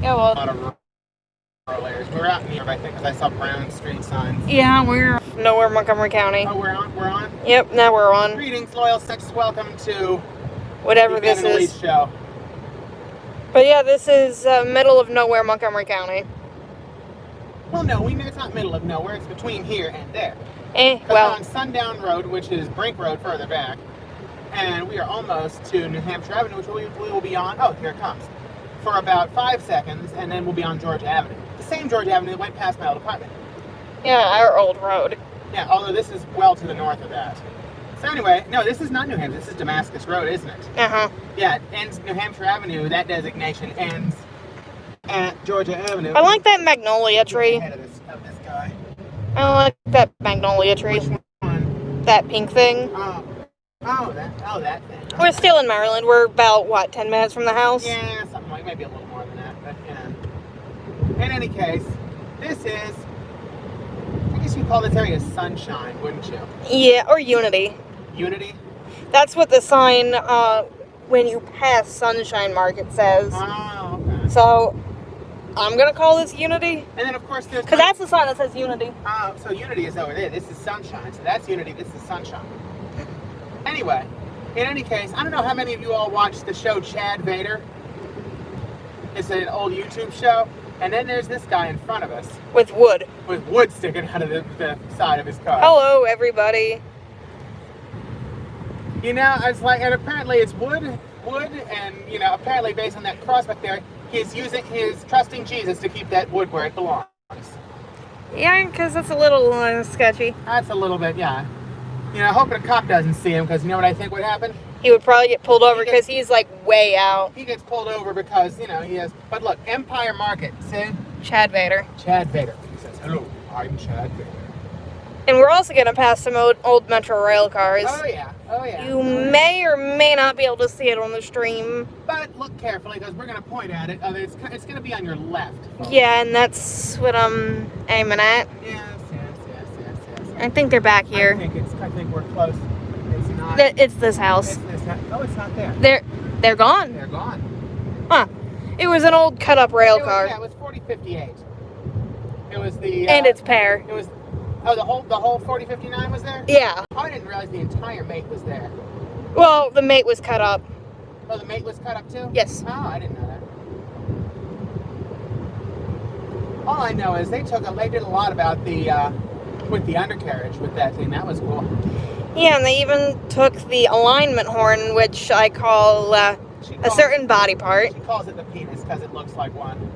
Yeah, well. A lot of rural areas. We're out in here, I think, because I saw Brown Street signs. Yeah, we're nowhere Montgomery County. Oh, we're on? We're on? Yep, now we're on. Greetings, loyal sex. Welcome to whatever the this Ben and Elise is. show. But yeah, this is middle of nowhere Montgomery County. Well, no, it's not middle of nowhere. It's between here and there. Well. We're on Sundown Road, which is Brink Road further back. And we are almost to New Hampshire Avenue, which we will be on, oh, here it comes, for about 5 seconds, and then we'll be on Georgia Avenue. The same Georgia Avenue that went past my old apartment. Yeah, our old road. Yeah, although this is well to the north of that. So anyway, no, this is not New Hampshire. This is Damascus Road, isn't it? Uh-huh. Yeah, it ends New Hampshire Avenue. That designation ends at Georgia Avenue. I like that magnolia tree. Ahead of this guy. I like that magnolia tree. Which one? That pink thing. Oh, that thing. We're still in Maryland. We're about, what, 10 minutes from the house? Yeah, something like, maybe a little more than that, but yeah. In any case, this is, I guess you'd call this area Sunshine, wouldn't you? Yeah, or Unity. Unity? That's what the sign, when you pass Sunshine Market says. Oh, okay. So, I'm going to call this Unity. And then, of course, there's... Because that's the sign that says Unity. So Unity is over there. This is Sunshine. So that's Unity. This is Sunshine. Anyway, in any case, I don't know how many of you all watched the show Chad Vader. It's an old YouTube show. And then there's this guy in front of us. With wood. With wood sticking out of the side of his car. Hello, everybody. You know, it's like, and apparently it's wood, and, you know, apparently based on that cross back there, he's trusting Jesus to keep that wood where it belongs. Yeah, because that's a little sketchy. That's a little bit, yeah. You know, hoping a cop doesn't see him, because you know what I think would happen? He would probably get pulled over because he's, like, way out. He gets pulled over because, you know, he has... But look, Empire Market, see? Chad Vader. Chad Vader. He says, hello, I'm Chad Vader. And we're also going to pass some old Metro Rail cars. Oh, yeah. Oh, yeah. You may or may not be able to see it on the stream. But look carefully, because we're going to point at it. It's going to be on your left. Folks. Yeah, and that's what I'm aiming at. Yes. I think they're back here. I think we're close. It's not. It's this house. It's this house. No, it's not there. They're gone. They're gone. Huh. It was an old cut-up rail car. Yeah, it was 4058. It was the... and its pair. It was... Oh, the whole 4059 was there? Yeah. Oh, I didn't realize the entire mate was there. Well, the mate was cut up. Oh, the mate was cut up too? Yes. Oh, I didn't know that. All I know is they did a lot about with the undercarriage with that thing. That was cool. Yeah, and they even took the alignment horn, which I call a certain body part. She calls it the penis because it looks like one.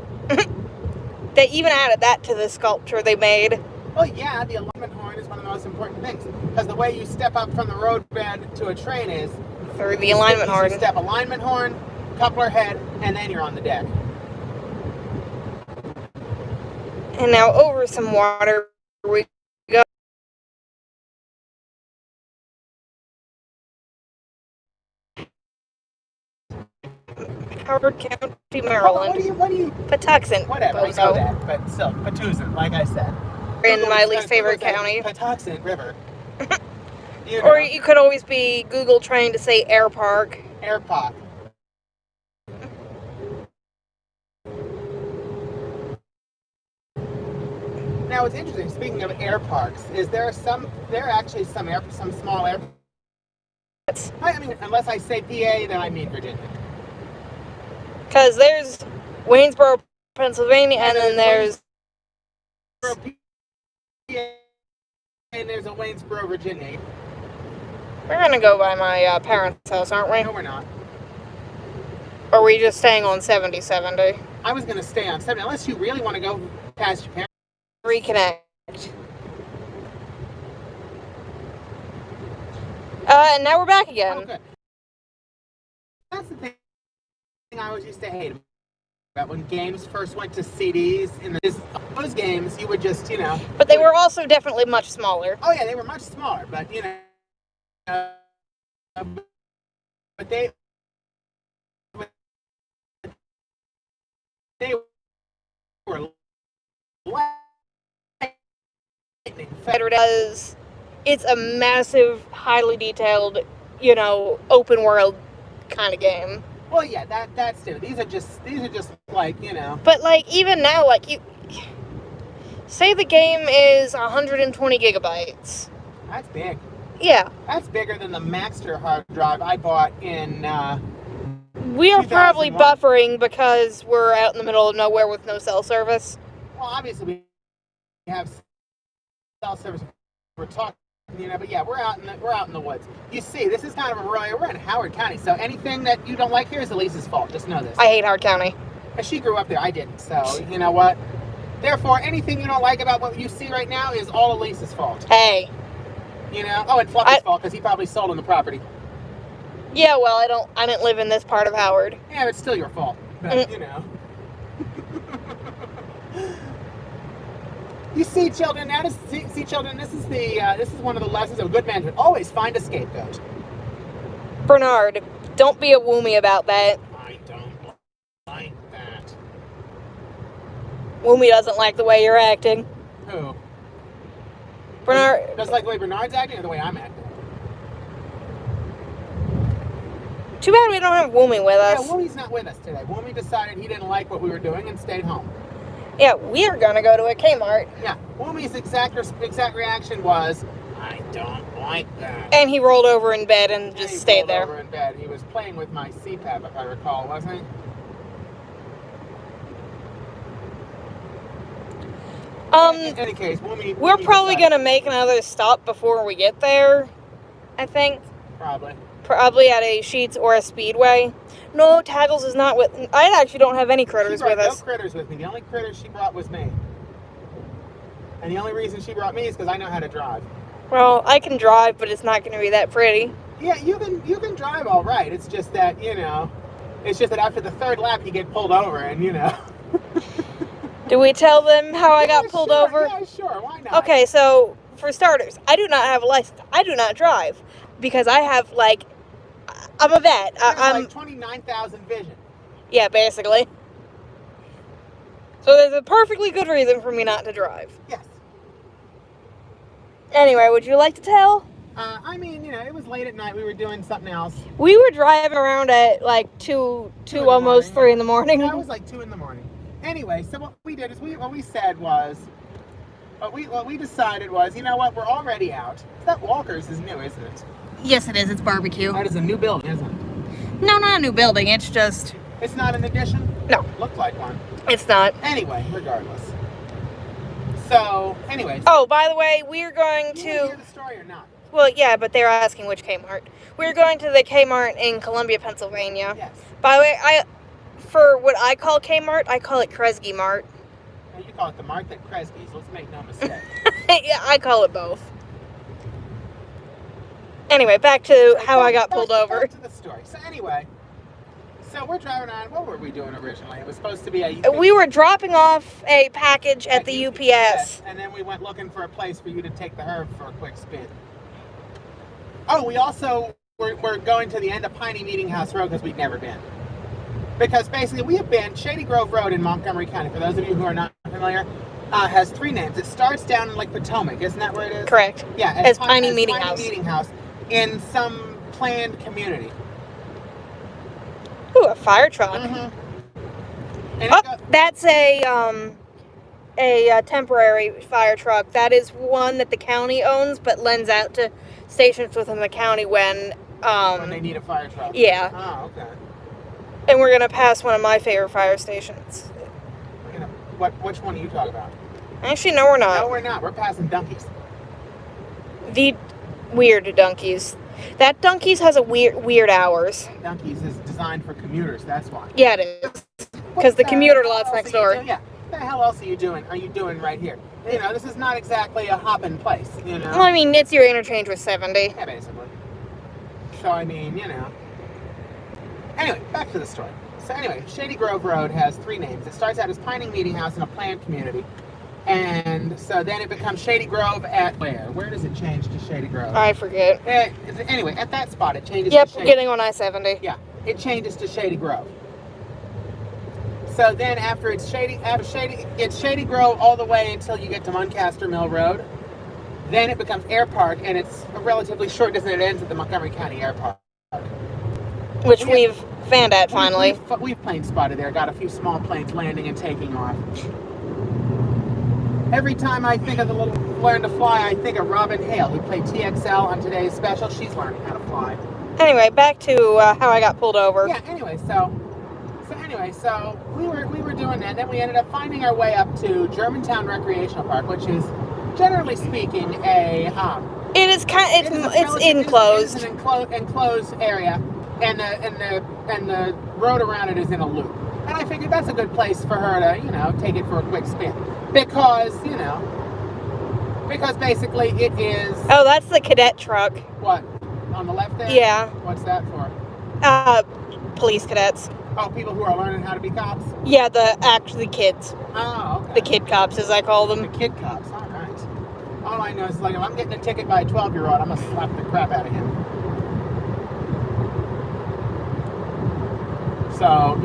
They even added that to the sculpture they made. Well, yeah, the alignment horn is one of the most important things. Because the way you step up from the roadbed to a train is... Through the alignment horn. You step alignment horn, coupler head, and then you're on the deck. And now over some water we go. Howard County, Maryland. What do you... Patuxent. Whatever, Bozo. I know that. But still, Patuxent, like I said. In my least favorite county. Patuxent River. Or you could always be Google trying to say Air Park. Air Park. Now, what's interesting, speaking of air parks, is there are actually some small airports. I mean, unless I say PA, then I mean Virginia. Because there's Waynesboro, Pennsylvania, and then there's... PA, and there's a Waynesboro, Virginia. We're going to go by my parents' house, aren't we? No, we're not. Or are we just staying on 7070? I was going to stay on 70, unless you really want to go past your parents. Reconnect. And now we're back again. Oh, good. That's the thing I always used to hate about when games first went to CDs. In those games, you would just, you know... But they were also definitely much smaller. Oh, yeah, they were much smaller, but, you know... but they were... Better does. It's a massive, highly detailed, you know, open world kind of game. Well, yeah, that's it. These are just like, But like even now, like you say the game is 120 gigabytes. That's big. Yeah. That's bigger than the Maxter hard drive I bought in. We are probably 2001. buffering because we're out in the middle of nowhere with no cell service. Well, obviously we have cell service. We're talking, but yeah, we're out in the woods. You see, this is kind of a rural. We're in Howard County, so anything that you don't like here is Elise's fault. Just know this. I hate Howard County. She grew up there. I didn't. So you know what? Therefore, anything you don't like about what you see right now is all Elise's fault. Hey. Oh, and Fluffy's fault because he probably sold on the property. Yeah, well, I didn't live in this part of Howard. Yeah, it's still your fault. But, You see, children. Children. This is one of the lessons of good management. Always find a scapegoat. Bernard, don't be a woomy about that. I don't like that. Woomy doesn't like the way you're acting. Who? Bernard. Does like the way Bernard's acting or the way I'm acting? Too bad we don't have Woomy with us. Yeah, Woomy's not with us today. Woomy decided he didn't like what we were doing and stayed home. Yeah, we're gonna go to a Kmart. Yeah, Woomy's exact reaction was, I don't like that. And he rolled over in bed and just stayed there. Over in bed. He was playing with my CPAP, if I recall, wasn't he? In any case, Woomy we're probably decided. gonna make another stop before we get there. I think. Probably at a Sheetz or a Speedway. No, Taggles is not with. I actually don't have any critters with us. No critters with me. The only critter she brought was me. And the only reason she brought me is because I know how to drive. Well, I can drive, but it's not going to be that pretty. Yeah, you can drive all right. It's just that it's just that after the third lap you get pulled over, and Do we tell them how I got pulled over? Yeah, sure. Why not? Okay, so for starters, I do not have a license. I do not drive because I have I'm a vet. I'm 29,000 vision. Yeah, basically. So there's a perfectly good reason for me not to drive. Yes. Anyway, would you like to tell? It was late at night. We were doing something else. We were driving around at 2 almost 3 in the morning. Yeah, it was 2 in the morning. Anyway, so what we did is what we decided was, you know what, we're already out. That Walker's is new, isn't it? Yes, it is. It's barbecue. That is a new building, isn't it? No, not a new building. It's just... It's not an addition? No. Looked like one. It's not. Anyway, regardless. So, anyways. Oh, by the way, we're going You to... hear the story or not? Well, yeah, but they're asking which Kmart. We're going to the Kmart in Columbia, Pennsylvania. Yes. By the way, for what I call Kmart, I call it Kresge Mart. Now, you call it the Mart at Kresge's. Let's make no mistake. Yeah, I call it both. Anyway, back to how I got pulled over. Back to the story. So anyway, we're driving on. What were we doing originally? It was supposed to be we were dropping off a package at the UPS. And then we went looking for a place for you to take the herb for a quick spin. Oh, we also we're going to the end of Piney Meeting House Road because we'd never been. Because basically we have been Shady Grove Road in Montgomery County. For those of you who are not familiar, has 3 names. It starts down in Potomac, isn't that where it is? Correct. Yeah, as Piney Meeting House in some planned community. Ooh, a fire truck. Mm-hmm. That's a temporary fire truck. That is one that the county owns, but lends out to stations within the county when they need a fire truck. Yeah. Oh, okay. And we're gonna pass one of my favorite fire stations. Which one are you talking about? Actually, no, we're not. No, we're not. We're passing Dunkies. The weird Dunkies. That Dunkies has a weird hours. Dunkies is designed for commuters. That's why. Yeah, it is. Because the commuter lot's next door. Yeah. What the hell else are you doing? Right here? This is not exactly a hopping place. Well, I mean, it's your interchange with 70. Yeah, basically. So Anyway, back to the story. So anyway, Shady Grove Road has 3 names. It starts out as Piney Meeting House in a planned community. And so then it becomes Shady Grove at where? Where does it change to Shady Grove? I forget. Anyway, at that spot it changes to Shady Grove. Getting on I-70. Yeah, it changes to Shady Grove. So then after it's Shady Grove all the way until you get to Muncaster Mill Road. Then it becomes Air Park, and it's a relatively short distance. It ends at the Montgomery County Air Park. Which we've fan at finally. We've plane spotted there. Got a few small planes landing and taking off. Every time I think of the little learn to fly, I think of Robin Hale, who played TXL on today's special. She's learning how to fly. Anyway, back to how I got pulled over. Yeah. Anyway, so we were doing that. Then we ended up finding our way up to Germantown Recreational Park, which is, generally speaking, It is it's enclosed. It's an enclosed area, and the road around it is in a loop. And I figured that's a good place for her to, take it for a quick spin. Because basically it is... Oh, that's the cadet truck. What? On the left there? Yeah. What's that for? Police cadets. Oh, people who are learning how to be cops? Yeah, the kids. Oh, okay. The kid cops, as I call them. The kid cops, all right. All I know is, if I'm getting a ticket by a 12-year-old, I'm going to slap the crap out of him. So,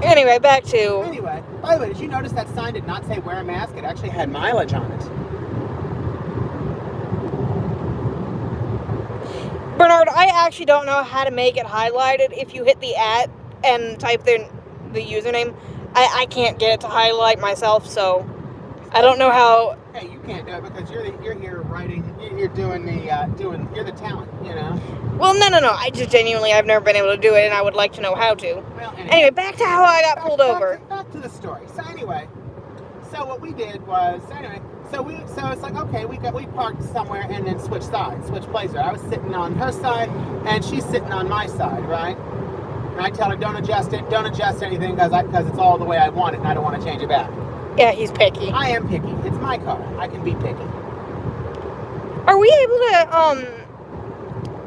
Anyway, back to... Anyway, by the way, did you notice that sign did not say wear a mask? It actually had mileage on it. Bernard, I actually don't know how to make it highlighted. If you hit the @ and type in the username, I can't get it to highlight myself, so I don't know how... Hey, you can't do it because you're here writing, you're you're the talent, Well, no. I just genuinely, I've never been able to do it, and I would like to know how to. Well, anyway, back to how I got pulled over. Back to the story. So anyway, what we did was, so it's like, okay, we parked somewhere and then switched places. I was sitting on her side, and she's sitting on my side, right? And I tell her, don't adjust anything because it's all the way I want it, and I don't want to change it back. Yeah, he's picky. I am picky. It's my car. I can be picky. Are we able to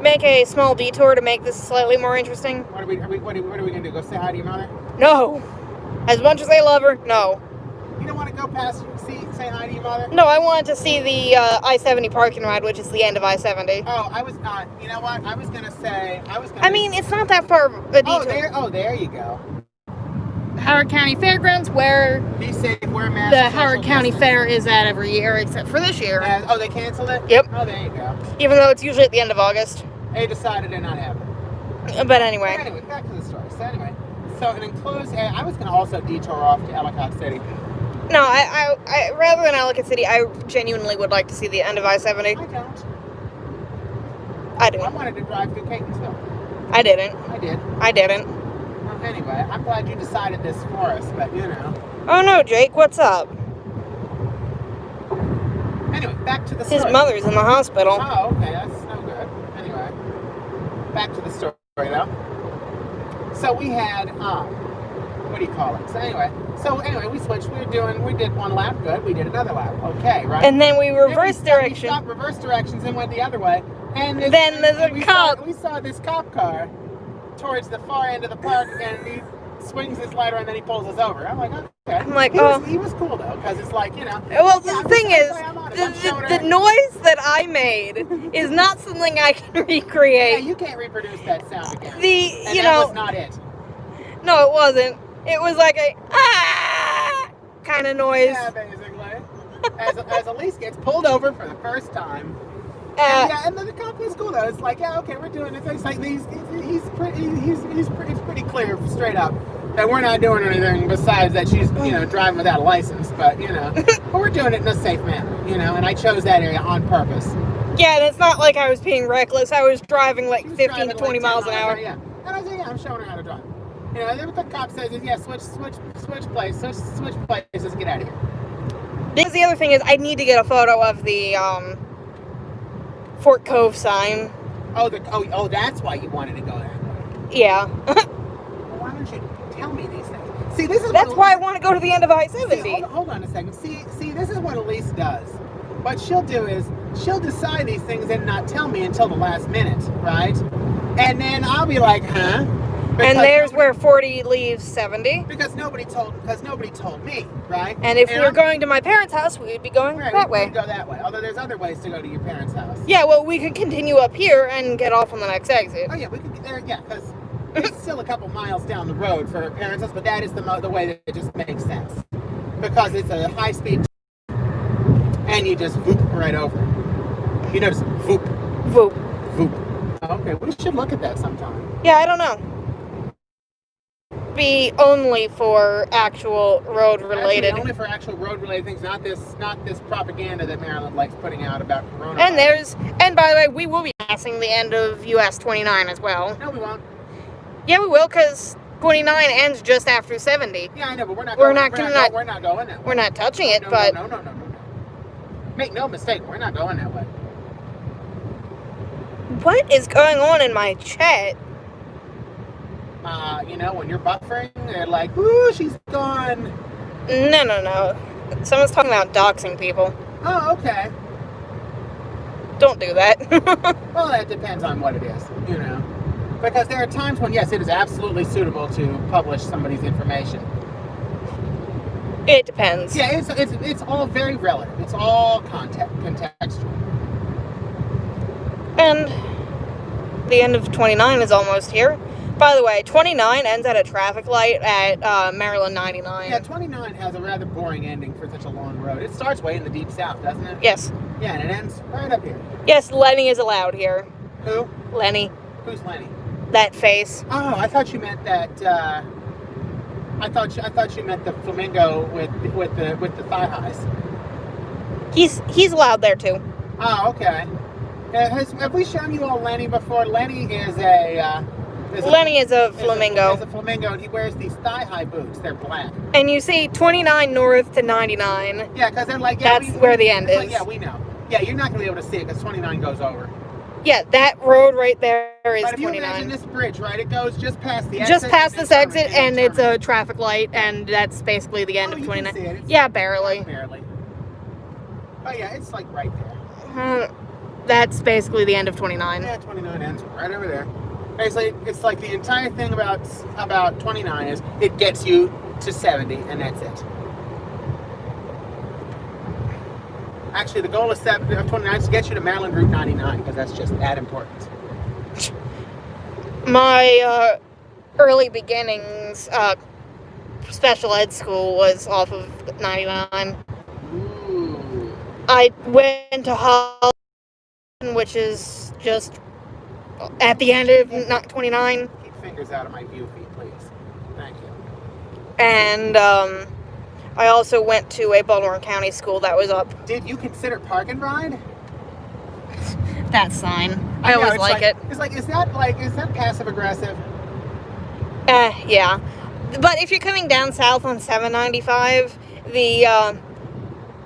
make a small detour to make this slightly more interesting? What are we gonna do? Go say hi to your mother? No. As much as I love her, no. You don't want to go past say hi to your mother? No, I wanted to see the I-70 parking ride, which is the end of I-70. Oh, I was not. You know what? I was gonna. I mean, it's not that far of a detour. There you go. Howard County Fairgrounds, where be safe, wear a mask. The Howard County Fair is at every year, except for this year. They canceled it? Yep. Oh, there you go. Even though it's usually at the end of August. They decided to not have it. But anyway. Back to the story. So an enclosed area. I was going to also detour off to Ellicott City. No, I rather than Ellicott City, I genuinely would like to see the end of I-70. I do. I wanted to drive through Catonsville. I didn't. I did. Well, anyway, I'm glad you decided this for us, but Oh no, Jake, what's up? Anyway, back to the story. His mother's in the hospital. Oh, okay, that's no good. Anyway, back to the story though. So we had, what do you call it? So anyway, we switched. We did one lap, good. We did another lap, okay, right? And then we reversed direction. We stopped reverse directions and went the other way. And then there's a cop. We saw this cop car towards the far end of the park, and he swings his lighter and then he pulls us over. I'm like, okay. I'm like, he was cool though, because it's like, Well, the thing is, the noise that I made is not something I can recreate. Yeah, you can't reproduce that sound again. That was not it. No, it wasn't. It was like a kind of noise. Yeah, basically. As Elise gets pulled over for the first time. And then the cop was cool though. It's like, yeah, okay, we're doing this. It's like he's pretty clear, straight up, that we're not doing anything besides that she's driving without a license. But but we're doing it in a safe manner, and I chose that area on purpose. Yeah, and it's not like I was being reckless. I was driving like 15 to 20 miles an hour. Yeah, and I was like, yeah, I'm showing her how to drive. Then what the cop says is, yeah, switch places, get out of here. Because the other thing is, I need to get a photo of the Fort Cove sign. Oh, that's why you wanted to go that way. Yeah. Well, why don't you tell me these things? See, that's why I want to go to the end of I-70. Hold on a second. See, this is what Elise does. What she'll do is she'll decide these things and not tell me until the last minute, right? And then I'll be like, huh? And there's where 40 leaves 70. Because nobody told me, right? And if we were going to my parents' house, we would be going that way. We'd go that way. Although there's other ways to go to your parents' house. Yeah, well, we could continue up here and get off on the next exit. Oh yeah, we could get there. Yeah, because it's still a couple miles down the road for her parents' house, but that is the way that it just makes sense. Because it's a high speed, and you just voop right over. You notice voop, voop, voop. Okay, we should look at that sometime. Yeah, I don't know. be only for actual road-related. Actually, only for actual road-related things, not this propaganda that Maryland likes putting out about coronavirus. And by the way, we will be passing the end of US 29 as well. No, we won't. Yeah, we will, because 29 ends just after 70. Yeah, I know, but we're not We're going that way. We're not touching it, No. but... No. Make no mistake, we're not going that way. What is going on in my chat? When you're buffering, they're like, "Ooh, she's gone." No. Someone's talking about doxing people. Oh, okay. Don't do that. Well, that depends on what it is, Because there are times when, yes, it is absolutely suitable to publish somebody's information. It depends. Yeah, it's all very relative. It's all contextual. And the end of 29 is almost here. By the way, 29 ends at a traffic light at Maryland 99. Yeah, 29 has a rather boring ending for such a long road. It starts way in the deep south, doesn't it? Yes. Yeah, and it ends right up here. Yes, Lenny is allowed here. Who? Lenny. Who's Lenny? That face. Oh, I thought you meant that. I thought you meant the flamingo with the thigh highs. He's allowed there too. Oh, okay. Have we shown you all Lenny before? Lenny is a flamingo. Is a flamingo, and he wears these thigh-high boots. They're black. And you see 29 north to 99. Yeah, because they're like... Yeah, that's where the end is. Like, yeah, we know. Yeah, you're not going to be able to see it because 29 goes over. Yeah, that road right there is 29. But if you imagine this bridge, right, it goes just past the exit. Just past this exit, and it's a traffic light, and that's basically the end of 29. You can see it. Yeah, barely. Barely. Oh, yeah, it's like right there. That's basically the end of 29. Yeah, 29 ends right over there. Basically, it's like the entire thing about 29 is it gets you to 70, and that's it. Actually, the goal of 29 is to get you to Maryland Route 99, because that's just that important. My early beginnings special ed school was off of 99. Ooh. I went to Holland, which is just at the end of 29. Keep fingers out of my view feed, please. Thank you. And I also went to a Baltimore County school that was up. Did you consider Park and Ride? That sign. I always like it. It's like, is that passive aggressive? Yeah. But if you're coming down south on 795, the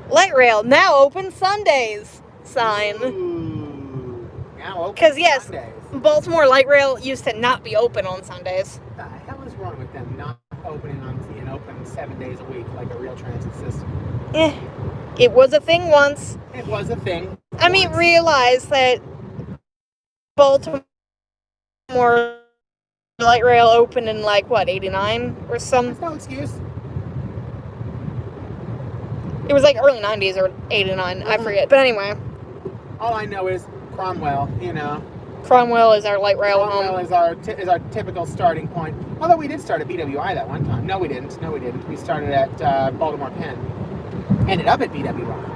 light rail now open Sundays sign. Ooh, now open because yes, Sundays. Baltimore light rail used to not be open on Sundays. What the hell is wrong with them not opening open 7 days a week like a real transit system? It was a thing once. It was a thing. I mean, realize that Baltimore light rail opened in 89 or some. That's no excuse. It was early 90s or 89, I forget. But anyway. All I know is Cromwell, Cromwell is our light rail Cromwell home. is our typical starting point. Although we did start at BWI that one time. No, we didn't. We started at Baltimore Penn. Ended up at BWI.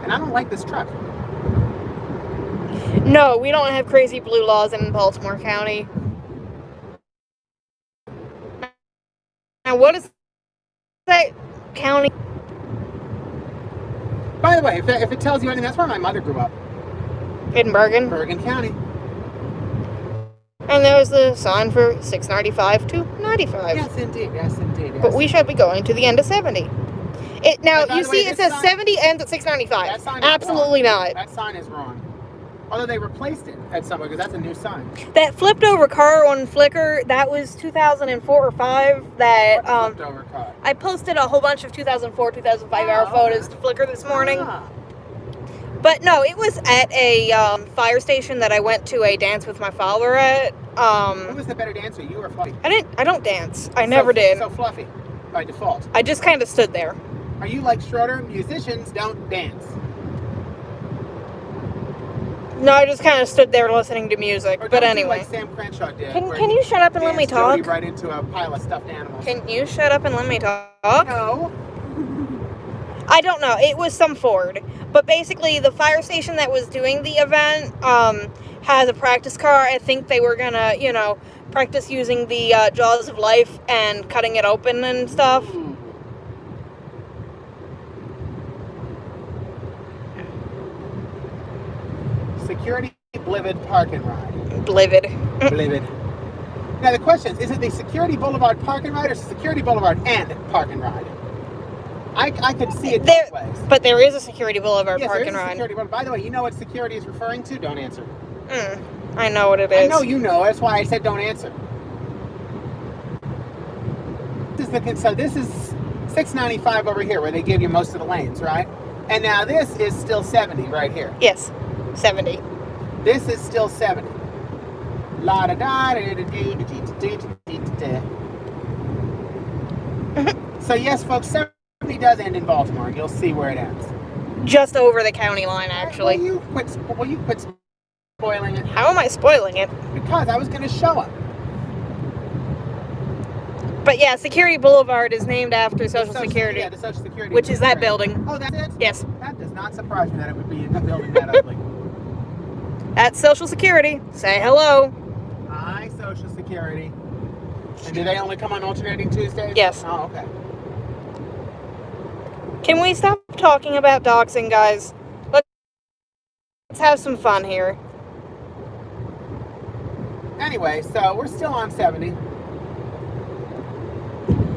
And I don't like this truck. No, we don't have crazy blue laws in Baltimore County. Now, what is that county? By the way, if it tells you anything, that's where my mother grew up. In Bergen? Bergen County. And there's the sign for 695 to 95. Yes, indeed. Yes. But we should be going to the end of 70. Now, you see, it says 70 ends at 695. That sign is Absolutely wrong. not. That sign is wrong. Although they replaced it at some point, because that's a new sign. That flipped over car on Flickr, that was 2004 or 5. That flipped over car? I posted a whole bunch of 2004, 2005 hour photos to Flickr this morning. But no, it was at a fire station that I went to a dance with my father at. Who was the better dancer, you or Fluffy? I don't dance. I never did. So Fluffy, by default. I just kind of stood there. Are you like Schroeder? Musicians don't dance. No, I just kind of stood there listening to music. But anyway. Like Sam Crenshaw did. Can you shut up and let me talk? Right into a pile of stuffed animals. Can you shut up and let me talk? No. I don't know. It was some Ford. But basically, the fire station that was doing the event has a practice car. I think they were going to, practice using the jaws of life and cutting it open and stuff. Ooh. Security Blivid Park and Ride. Blivid. Blivid. Now the question is it the Security Boulevard Park and Ride or Security Boulevard and Park and Ride? I could see it both ways. But there is a Security Boulevard Park and Ride. Security Boulevard. By the way, you know what security is referring to? Don't answer. I know what it is. I know you know. That's why I said don't answer. So this is 695 over here where they give you most of the lanes, right? And now this is still 70 right here. Yes, 70. This is still 70. La da da da da da da. So yes, folks, 70 does end in Baltimore, and you'll see where it ends. Just over the county line, actually. Will you quit spoiling it? How am I spoiling it? Because I was going to show up. But yeah, Security Boulevard is named after Social Security. Yeah, the Social Security. Which is that building. Oh, that's it? Yes. That does not surprise me that it would be a building that ugly. That's Social Security. Say hello. Hi, Social Security. And do they only come on alternating Tuesdays? Yes. Oh, okay. Can we stop talking about doxing, guys? Let's have some fun here. Anyway, so we're still on 70.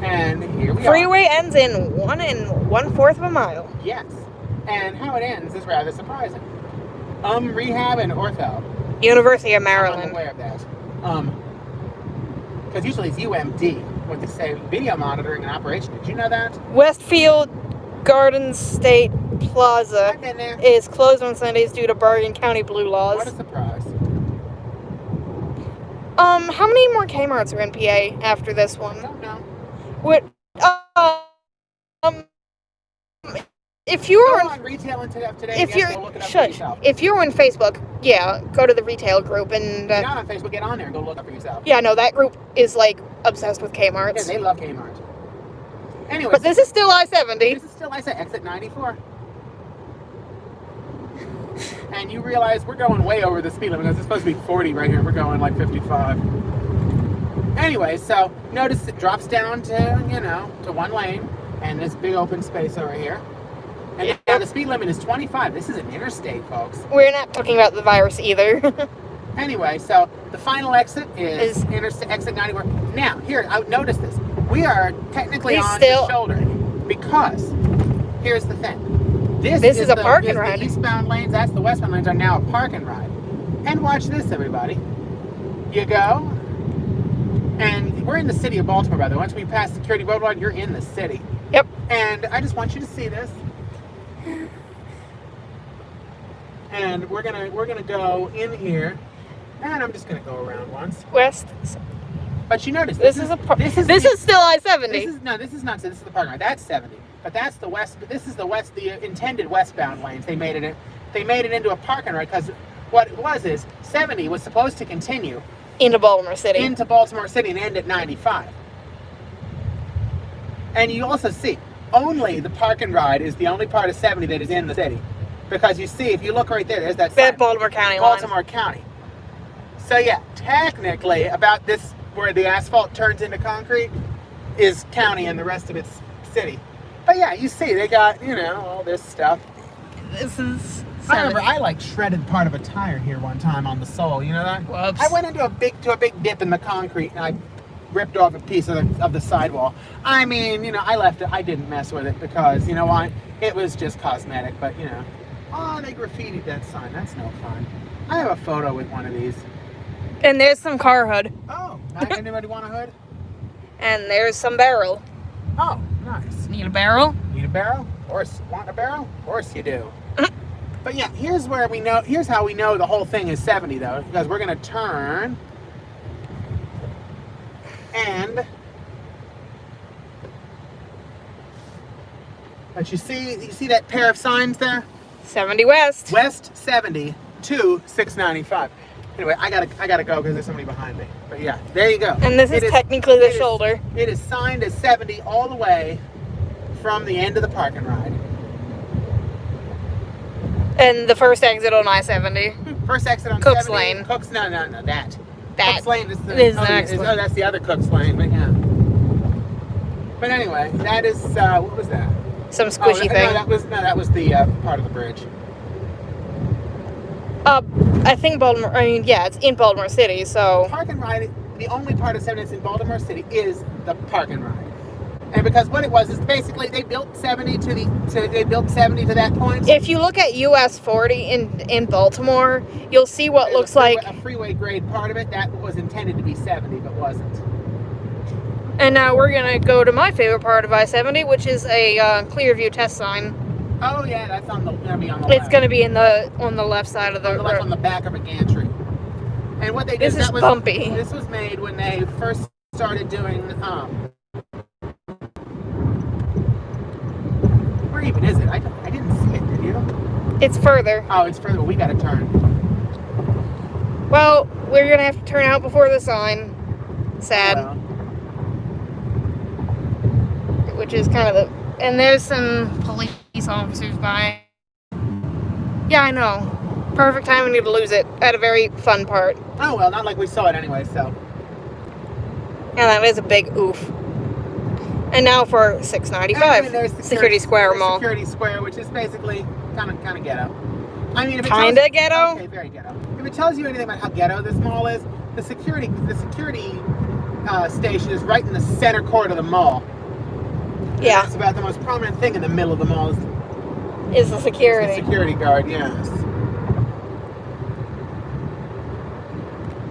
And here we are. Freeway ends in 1 1/4 of a mile. Yes. And how it ends is rather surprising. Rehab and ortho. University of I'm Maryland. unaware of that. Because usually it's UMD when they say video monitoring and operation. Did you know that? Westfield Garden State Plaza I've been there. is closed on Sundays due to Bergen County blue laws. What a surprise. How many more Kmarts are in PA after this one? I don't know. What? If you were Go on retail and today, if you're go look it up for yourself. if you're on Facebook, yeah, go to the retail group and. If you're not on Facebook, get on there and go look up for yourself. Yeah, no, that group is like obsessed with Kmarts. Yeah, they love Kmart. Anyway, but this is still I-70. This is still exit 94. And you realize we're going way over the speed limit because it's supposed to be 40 right here. We're going like 55. Anyway, so notice it drops down to, to one lane and this big open space over here. And now the speed limit is 25. This is an interstate, folks. We're not talking about the virus either. Anyway, so the final exit is exit 94. Now, here, notice this. We are technically on the shoulder because here's the thing. This is a park and ride. The eastbound lanes, that's the westbound lanes are now a park and ride. And watch this, everybody. You go, and we're in the city of Baltimore, by the way. Once we pass Security Boulevard, you're in the city. Yep. And I just want you to see this. And we're gonna go in here, and I'm just gonna go around once. West. But you notice this is still I-70. This is not. This is the parking lot. That's 70. But that's the west. This is the intended westbound lanes. They made it into a parking lot because what it was is 70 was supposed to continue into Baltimore City. Into Baltimore City and end at 95. And you also see only the park and ride is the only part of 70 that is in the city. Because you see, if you look right there, there's that sign. Baltimore County line. Baltimore County. So yeah, technically about this where the asphalt turns into concrete is county and the rest of it's city. But yeah, you see, they got, all this stuff. This is... I remember I shredded part of a tire here one time on the sole, you know that? Whoops. I went into a big dip in the concrete and I ripped off a piece of the sidewall. I mean, I left it. I didn't mess with it because, you know what? It was just cosmetic, but, oh, they graffitied that sign. That's no fun. I have a photo with one of these. And there's some car hood. Oh, anybody want a hood? And there's some barrel. Oh, nice. Need a barrel? Need a barrel? Of course. Want a barrel? Of course you do. But yeah, here's how we know the whole thing is 70 though, because we're gonna turn and but you see that pair of signs there? 70 West. West 70 to 695. Anyway, I gotta go because there's somebody behind me. But yeah, there you go. And this is technically the shoulder. It is signed as 70 all the way from the end of the park and ride. And the first exit on I-70. First exit on Cooks 70. Lane. Cooks, no, that. That Cooks Lane is the, is the next one. Oh, that's the other Cooks Lane, but yeah. But anyway, that is, what was that? Some squishy thing. That was the part of the bridge. I think Baltimore, it's in Baltimore City, so. Park and ride, the only part of 70 that's in Baltimore City is the park and ride. And because what it was is basically they built 70 to that point. If you look at US 40 in Baltimore, you'll see what There's looks like a freeway grade part of it that was intended to be 70 but wasn't. And now we're gonna go to my favorite part of I-70, which is a Clearview test sign. Oh yeah, that's on the left. It's gonna be on the left side of the road. On the back of a gantry. And what they did This is bumpy. This was made when they first started doing where even is it? I didn't see it, did you? It's further. Oh, it's further. We gotta turn. Well, we're gonna have to turn out before the sign. Sad. Well. Which is kind of the... And there's some police officers by. Yeah, I know. Perfect timing to lose it at a very fun part. Oh, well, not like we saw it anyway, so. Yeah, that is a big oof. And now for $6.95. Security Square Mall. Security Square, which is basically kind of ghetto. I mean, if it Kinda tells, ghetto? Okay, very ghetto. If it tells you anything about how ghetto this mall is, the security station is right in the center court of the mall. Yeah. It's about the most prominent thing in the middle of the mall is the security. Is the security guard, yes.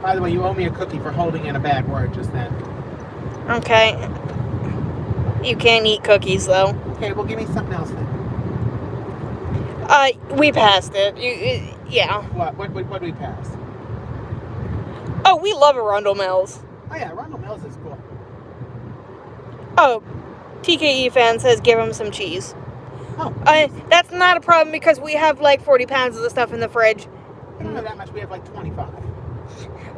By the way, you owe me a cookie for holding in a bad word just then. Okay. You can't eat cookies, though. Okay, well, give me something else then. We passed it. Yeah. What did we pass? Oh, we love Arundel Mills. Oh, yeah, Arundel Mills is cool. Oh, TKE fan says give him some cheese. Oh. That's not a problem because we have like 40 pounds of the stuff in the fridge. We don't have that much. We have like 25.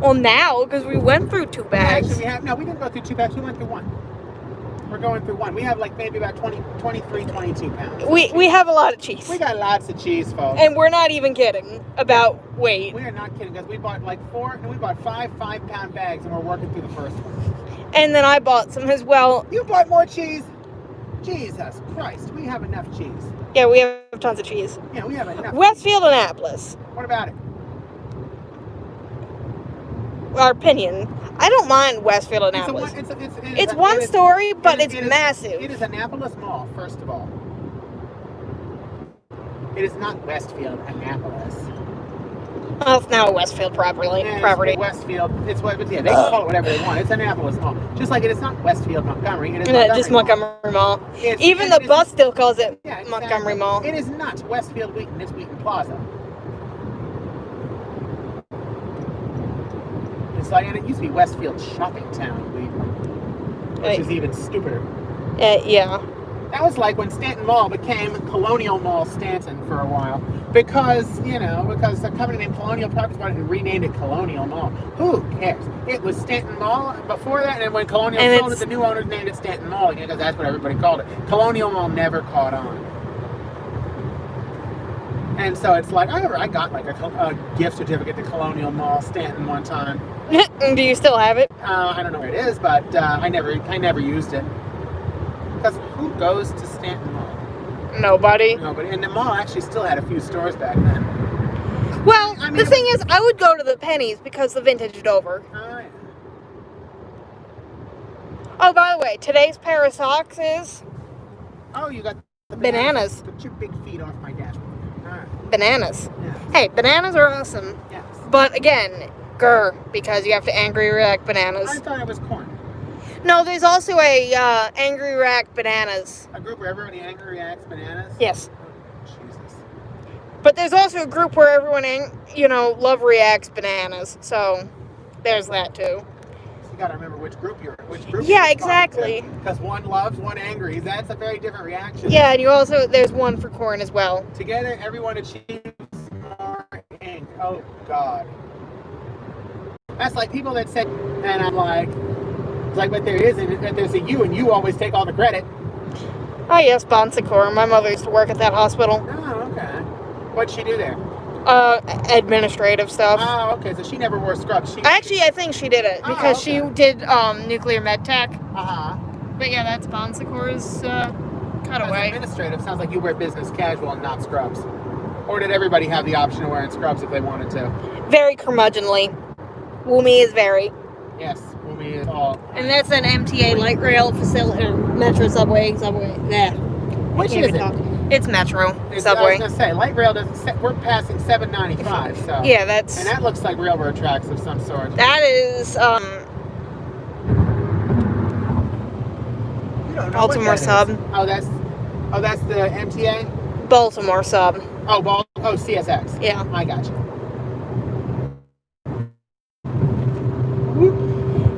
Well, now, because we went through 2 bags. Actually, we didn't go through 2 bags. We went through 1. We're going through 1. We have like maybe about 23, 22 pounds. We have a lot of cheese. We got lots of cheese, folks. And we're not even kidding about weight. We are not kidding because we bought like 5 5-pound bags and we're working through the first one. And then I bought some as well. You bought more cheese? Jesus Christ, we have enough cheese. Yeah, we have tons of cheese. Yeah, we have enough. Westfield, Annapolis. What about it? Our opinion. I don't mind Westfield, Annapolis. It's one story, but it's massive. It is Annapolis Mall, first of all. It is not Westfield, Annapolis. Well, it's now a Westfield property. It's Westfield. They can call it whatever they want. It's Annapolis Mall. Just like it is not Westfield, Montgomery. It is just Montgomery Mall. Even the bus still calls it Montgomery Mall. It is not Westfield Wheaton. It's Wheaton Plaza. It's like, and it used to be Westfield Shopping Town, which is even stupider. Yeah. That was like when Stanton Mall became Colonial Mall Stanton for a while. Because a company named Colonial Properties bought it and renamed it Colonial Mall. Who cares? It was Stanton Mall before that, and then when Colonial sold it, the new owners named it Stanton Mall again because that's what everybody called it. Colonial Mall never caught on. And so it's like, I got like a gift certificate to Colonial Mall Stanton one time. Do you still have it? I don't know where it is, but I never used it. Because who goes to Stanton Mall? Nobody. Nobody. And the mall actually still had a few stores back then. Well, the thing is, I would go to the Pennies because the vintage is over. Oh, yeah. Oh, by the way, today's pair of socks is... Oh, you got the bananas. Put your big feet off my dashboard. All right. Bananas. Yes. Hey, bananas are awesome. Yes. But again, because you have to angry react bananas. I thought it was corn. No, there's also a angry react bananas. A group where everybody angry reacts bananas? Yes. Oh, Jesus. But there's also a group where everyone, love reacts bananas. So there's that too. So you gotta remember which group you're. Yeah, exactly. Because one loves, one angry. That's a very different reaction. Yeah, and there's one for corn as well. Together, everyone achieves more ink. Oh God. That's like people that say, and I'm like. Like, but there isn't, that there's a you, and you always take all the credit. Oh, yes, Bon Secours. My mother used to work at that hospital. Oh, okay. What'd she do there? Administrative stuff. Oh, okay. So she never wore scrubs. Actually, I think she did it because she did nuclear med tech. Uh-huh. But yeah, that's Bon Secours cutaway. Administrative sounds like you wear business casual and not scrubs. Or did everybody have the option of wearing scrubs if they wanted to? Very curmudgeonly. Woomy is very. Yes, Woomy is all. And that's an MTA light rail facility, Metro subway. Yeah. Which is it? It's Metro subway. I was gonna say light rail doesn't. We're passing 795, so. Yeah, that's. And that looks like railroad tracks of some sort. That is Baltimore sub. Oh, that's the MTA. Baltimore sub. Oh, CSX. Yeah. I got you.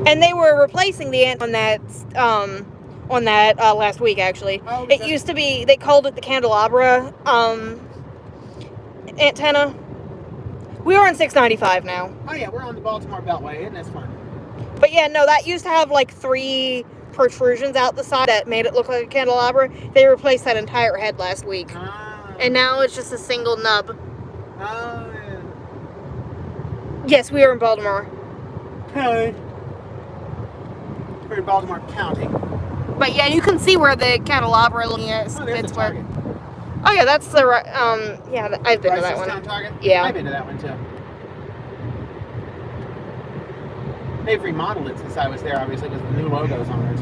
And they were replacing the on that last week actually. Oh, it used to be, they called it the candelabra antenna. We are on 695 now. Oh yeah, we're on the Baltimore Beltway, isn't this fun? But yeah, no, that used to have like 3 protrusions out the side that made it look like a candelabra. They replaced that entire head last week. And now it's just a single nub. Oh, yeah. Yes, we are in Baltimore. Okay. We're in Baltimore County. But yeah, you can see where the candelabra looking at. Oh, there's the Target. Oh yeah, that's the yeah, I've been to that one. Target? Yeah. I've been to that one too. They've remodeled it since I was there, obviously, because the new logo's on it.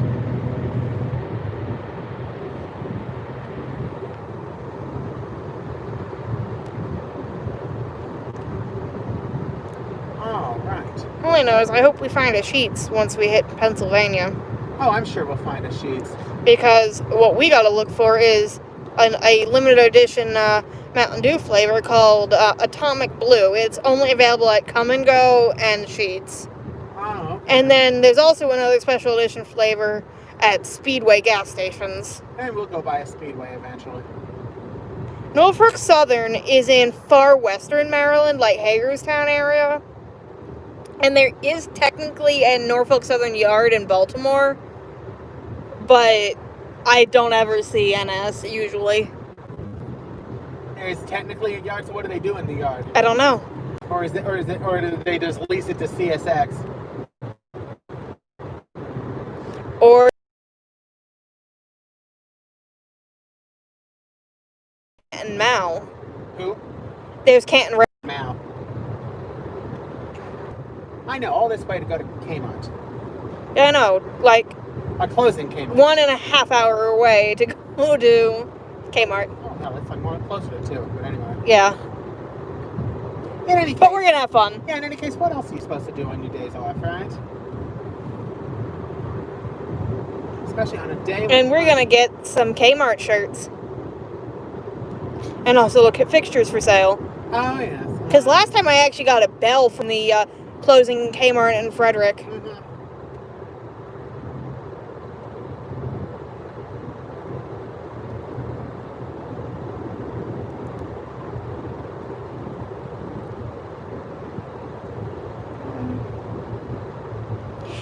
All right. All I know is I hope we find a Sheetz once we hit Pennsylvania. Oh, I'm sure we'll find a Sheetz. Because what we gotta look for is a limited edition Mountain Dew flavor called Atomic Blue. It's only available at Come and Go and Sheetz. Oh, okay. And then there's also another special edition flavor at Speedway gas stations. And we'll go by a Speedway eventually. Norfolk Southern is in far western Maryland, like Hagerstown area. And there is technically a Norfolk Southern yard in Baltimore, but I don't ever see NS usually. There is technically a yard, so what do they do in the yard? I don't know. Or do they just lease it to CSX? Or and Mao. Who? There's Canton. Mao. I know, all this way to go to Kmart. Yeah, I know, like A closing Kmart. 1.5 hour away to go to Kmart. Oh hell, it's like more closer to 2, but anyway. Yeah. In any case, But we're gonna have fun. Yeah, in any case, what else are you supposed to do on your days off, right? Especially on a day. And we're gonna get some Kmart shirts. And also look at fixtures for sale. Oh yes. Because last time I actually got a bell from the closing Kmart in Frederick. Mm-hmm.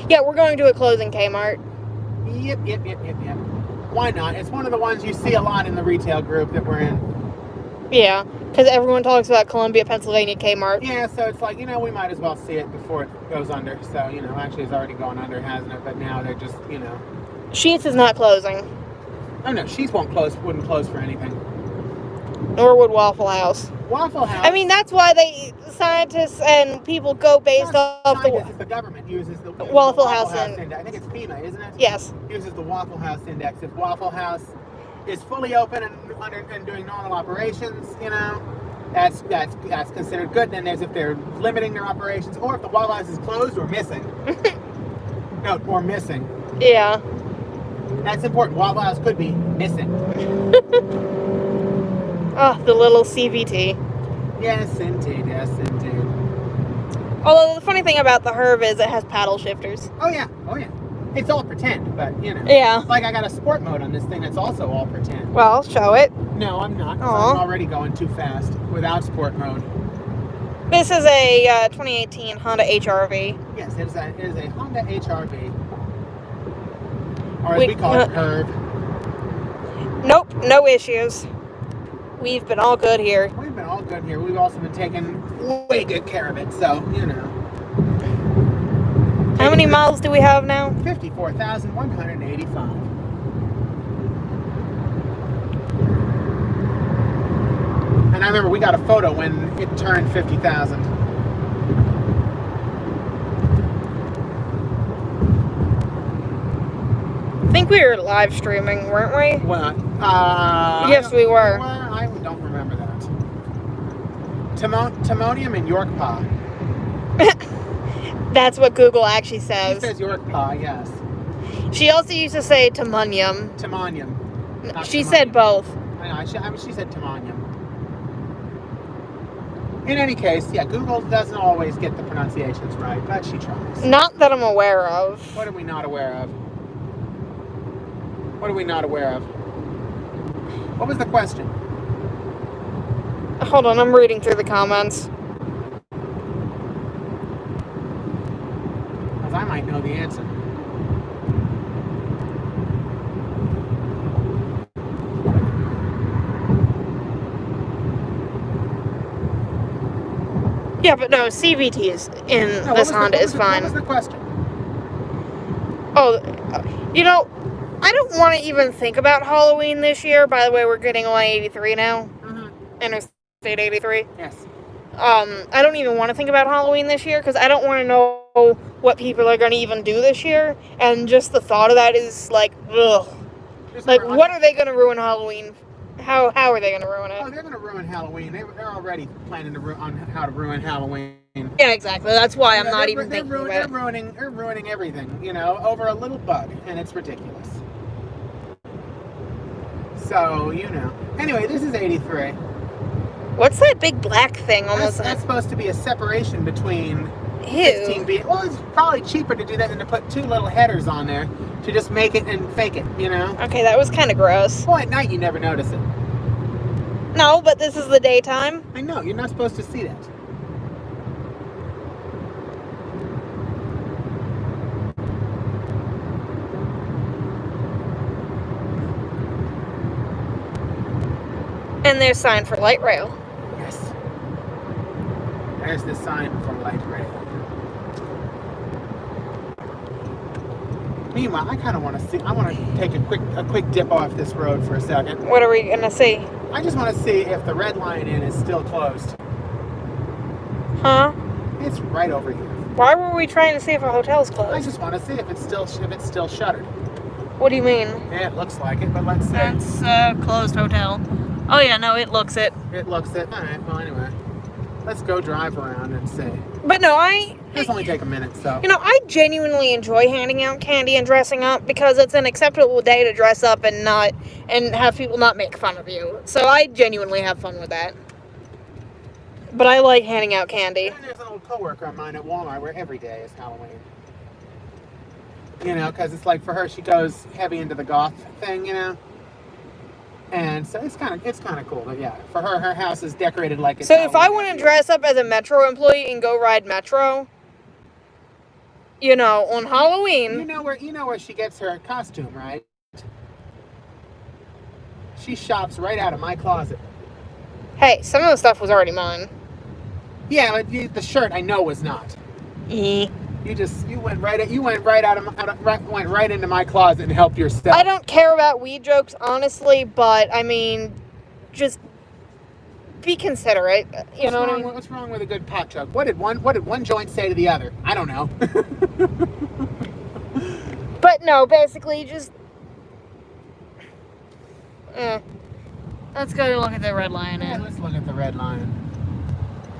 Yeah, we're going to a closing Kmart. Yep. Why not? It's one of the ones you see a lot in the retail group that we're in. Yeah, because everyone talks about Columbia, Pennsylvania Kmart. Yeah, so it's like, we might as well see it before it goes under. So, actually it's already gone under, hasn't it? But now they're just, Sheetz is not closing. Oh no, Sheetz wouldn't close for anything. Nor would Waffle House. Waffle House. I mean, that's why scientists and people go based off the government uses the Waffle House Index. I think it's FEMA, isn't it? Yes. Uses the Waffle House Index. If Waffle House is fully open and doing normal operations, that's considered good. And then there's if they're limiting their operations, or if the Waffle House is closed or missing. or missing. Yeah. That's important. Waffle House could be missing. Oh, the little CVT. Yes, indeed. Although the funny thing about the Herb is it has paddle shifters. Oh yeah. It's all pretend, but Yeah. It's like I got a sport mode on this thing that's also all pretend. Well, I'll show it. No, I'm not. 'Cause I'm already going too fast without sport mode. This is a 2018 Honda HRV. Yes, it is a Honda HRV. Or as we call it, Herb. Nope, no issues. We've been all good here. We've been all good. good here. We've also been taking way good care of it, so, you know. How many miles do we have now? 54,185. And I remember we got a photo when it turned 50,000. I think we were live streaming, weren't we? Well, yes, we were. I don't remember that. Timonium and York Paw. That's what Google actually She says. says York Paw, yes. She also used to say Timonium. Timonium. She said both. I know, she said Timonium. In any case, yeah, Google doesn't always get the pronunciations right, but she tries. Not that I'm aware of. What are we not aware of? What are we not aware of? What was the question? Hold on, I'm reading through the comments. Because I might know the answer. Yeah, but no, CVT is in this Honda is fine. What was the question? Oh, you know, I don't want to even think about Halloween this year. By the way, we're getting on 83 now. Mm-hmm. Interstate 83. Yes. I don't even want to think about Halloween this year because I don't want to know what people are going to even do this year. And just the thought of that is like, ugh. Like, what are they going to ruin Halloween? How are they going to ruin it? Oh, they're going to ruin Halloween. They're already planning on how to ruin Halloween. Yeah, exactly. That's why I'm not even thinking about it. They're ruining everything, you know, over a little bug, and it's ridiculous. So, you know. Anyway, this is 83. What's that big black thing almost? That's supposed to be a separation between Ew. 16B. Well, it's probably cheaper to do that than to put two little headers on there to just make it and fake it, you know? Okay, that was kind of gross. Well, at night you never notice it. No, but this is the daytime. I know, you're not supposed to see that. And there's sign for light rail. Yes. There's the sign for light rail. Meanwhile, I kind of want to see. I want to take a quick dip off this road for a second. What are we gonna see? I just want to see if the Red Lion Inn is still closed. Huh? It's right over here. Why were we trying to see if a hotel's closed? I just want to see if it's still shuttered. What do you mean? Yeah, it looks like it, but let's see. That's a closed hotel. Oh yeah, no, it looks it. It looks it. All right. Well, anyway, let's go drive around and see. But no, This only take a minute, so. You know, I genuinely enjoy handing out candy and dressing up because it's an acceptable day to dress up and have people not make fun of you. So I genuinely have fun with that. But I like handing out candy. And there's an old coworker of mine at Walmart where every day is Halloween. You know, because it's like for her, she goes heavy into the goth thing, you know. And so it's kind of cool, but yeah, for her, her house is decorated like it's. So if I want to dress up as a Metro employee and go ride Metro, you know, on Halloween. You know where she gets her costume, right? She shops right out of my closet. Hey, some of the stuff was already mine. Yeah, but the shirt I know was not. You went right into my closet and helped yourself. I don't care about weed jokes, honestly, but I mean, just be considerate. You know what I mean? What's wrong with a good pot joke? What did one joint say to the other? I don't know. But no, basically just. Let's go look at the Red Lion Inn. Yeah, let's look at the Red Lion.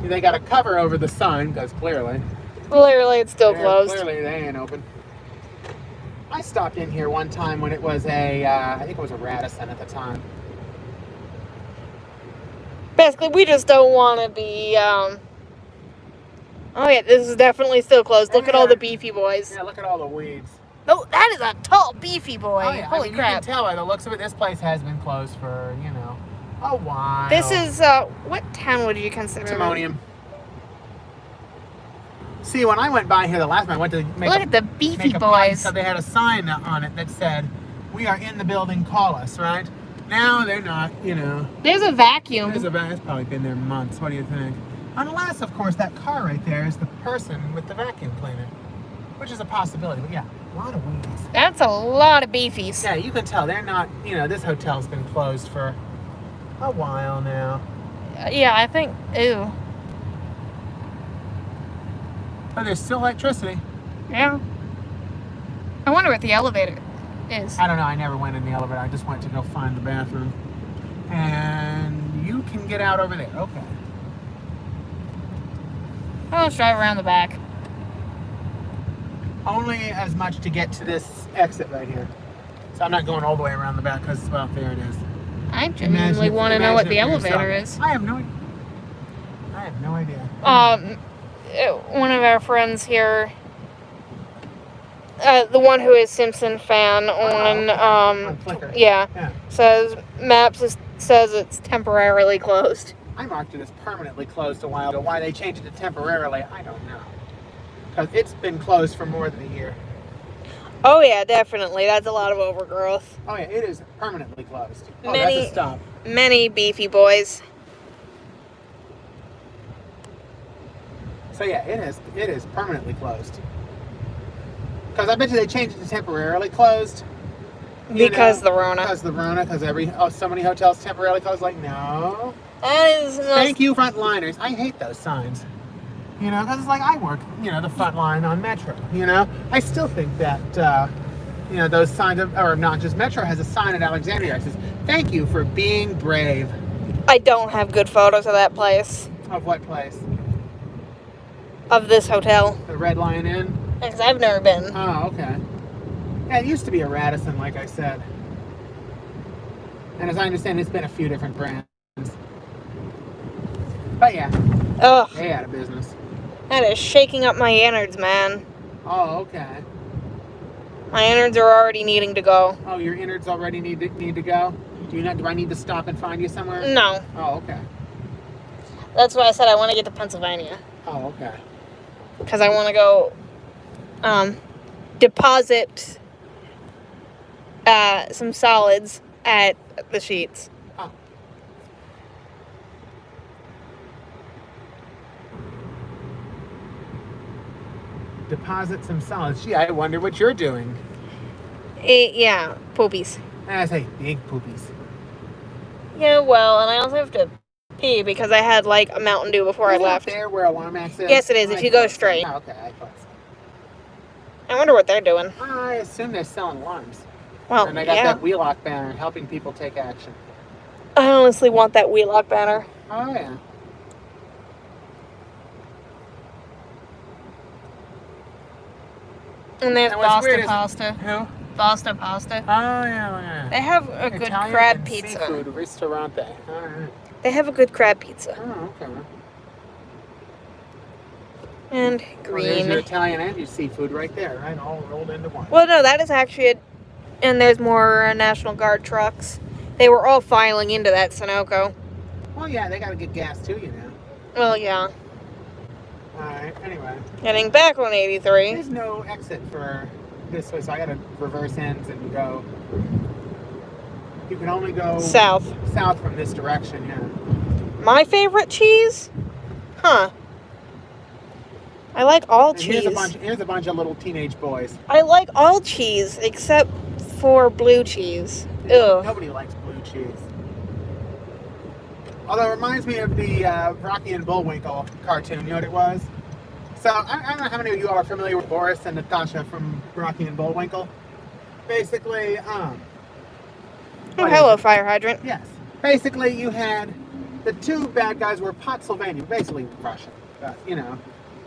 They got a cover over the sign because clearly it's still closed. Clearly they ain't open. I stopped in here one time when it was I think it was a Radisson at the time. Basically, we just don't want to be, Oh yeah, this is definitely still closed. Look at all the beefy boys. Yeah, look at all the weeds. Oh, that is a tall, beefy boy. Oh, yeah. Holy crap. You can tell by the looks of it, this place has been closed for, a while. This is, what town would you consider? Timonium. See, when I went by here the last time, I went to Look at the beefy boys. So they had a sign on it that said, "We are in the building, call us," right? Now they're not, you know. There's a vacuum. It's probably been there months. What do you think? Unless, of course, that car right there is the person with the vacuum cleaner, which is a possibility. But yeah, a lot of weeds. That's a lot of beefies. Yeah, you can tell they're not, you know, this hotel's been closed for a while now. Yeah, I think, ew. But there's still electricity. Yeah. I wonder what the elevator is. I don't know. I never went in the elevator. I just went to go find the bathroom. And you can get out over there. Okay. Oh, let's drive around the back. Only as much to get to this exit right here. So I'm not going all the way around the back because, well, there it is. I genuinely want to know what the elevator is. I have no idea. One of our friends here, the one who is Simpson fan on Flickr. yeah, Yeah. says says it's temporarily closed. I marked it as permanently closed a while ago. Why they changed it to temporarily, I don't know. Because it's been closed for more than a year. Oh yeah, definitely. That's a lot of overgrowth. Oh yeah, it is permanently closed. Oh, Many- that's a stop. Many beefy boys. So yeah, it is permanently closed. Because I bet you they changed it to temporarily closed. Because the Rona. Because the Rona, because so many hotels temporarily closed. Like, no. That is the most... Thank you, frontliners. I hate those signs. You know, because it's like I work, you know, the front line on Metro, you know. I still think that, you know, those signs, or not just Metro, has a sign at Alexandria that says, thank you for being brave. I don't have good photos of that place. Of what place? Of this hotel. The Red Lion Inn? Because I've never been. Oh, okay. Yeah, it used to be a Radisson, like I said. And as I understand, it's been a few different brands. But yeah, Ugh. they out of business. That is shaking up my innards, man. Oh, okay. My innards are already needing to go. Oh, your innards already need to go? Do I need to stop and find you somewhere? No. Oh, okay. That's why I said I want to get to Pennsylvania. Oh, okay. Because I want to go deposit some solids at the Sheets. Oh. Deposit some solids. Gee, I wonder what you're doing. Yeah, poopies. I say big poopies. Yeah, well, and I also have to pee because I had like a Mountain Dew before I Is that left. there where Alarmax is? Yes, it is, if you go straight. Oh, okay, I thought so. I wonder what they're doing. I assume they're selling alarms. Well, And they got yeah. that Wheelock banner helping people take action. I honestly want that Wheelock banner. Oh, yeah. And there's And what's weird Boston is- pasta. Who? Boston pasta. Oh, yeah. They have a good Italian crab and pizza. Seafood ristorante. All right. They have a good crab pizza. Oh, okay. And Well, there's green. your Italian and your seafood right there, right? All rolled into one. Well, no, that is actually it. And there's more National Guard trucks. They were all filing into that Sunoco. Well, yeah, they got to get gas too, you know. Well, yeah. All right. Anyway, Getting back on 83. there's no exit for this way, so I got to reverse ends and go. You can only go South. south from this direction. Yeah. My favorite cheese? Huh. I like all And cheese. here's a bunch of little teenage boys. I like all cheese except for blue cheese. Ugh. Nobody likes blue cheese. Although it reminds me of the Rocky and Bullwinkle cartoon. You know what it was? So I don't know how many of you are familiar with Boris and Natasha from Rocky and Bullwinkle. Basically, Oh, what is hello, it? fire hydrant. Yes. Basically, you had the two bad guys were Potsylvania, basically Russia. But, you know.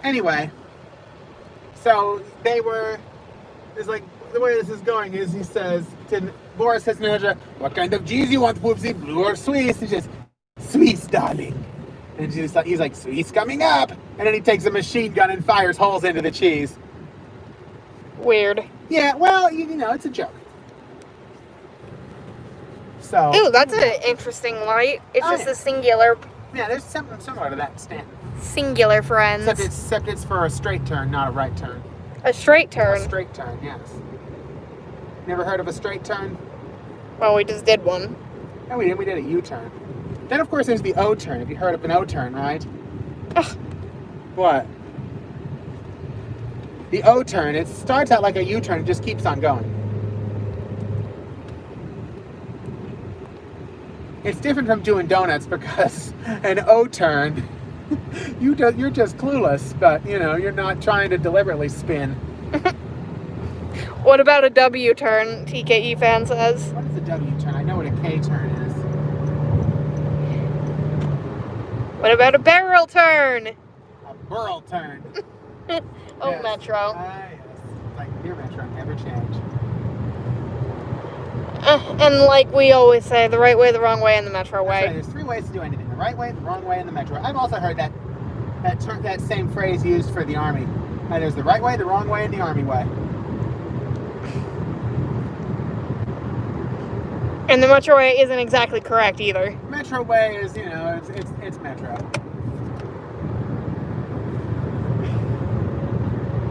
Anyway, so they were. It's like the way this is going is he says to Boris says to Natasha, "What kind of cheese you want, Poopsie? Blue or Swiss?" He says, "Swiss, darling." And he's like, "Swiss coming up!" And then he takes a machine gun and fires holes into the cheese. Weird. Yeah, well, you know, it's a joke. So. Ooh, that's an interesting light. It's Oh, just yeah. a singular Yeah, there's something similar to that stand. friends. Except it's for a straight turn, not a right turn. A straight A turn. straight turn, yes. Never heard of a straight turn? Well, we just did one. No, we didn't. We did a U-turn. Then, of course, there's the O-turn. Have you heard of an O-turn, right? Ugh. What? The O-turn, it starts out like a U-turn. It just keeps on going. It's different from doing donuts because an O-turn, you're just clueless, but, you know, you're not trying to deliberately spin. What about a W-turn, TKE fan says? What is a W-turn? I know what a K-turn is. What about a barrel turn? A burl turn. Oh, Yes. Metro. Ah, yes. It's like your Metro, never change. And like we always say, the right way, the wrong way, and the Metro That's right. way. There's 3 ways to do anything: the right way, the wrong way, and the Metro. I've also heard that same phrase used for the Army. There's the right way, the wrong way, and the Army way. And the Metro way isn't exactly correct either. Metro way is, you know, it's Metro.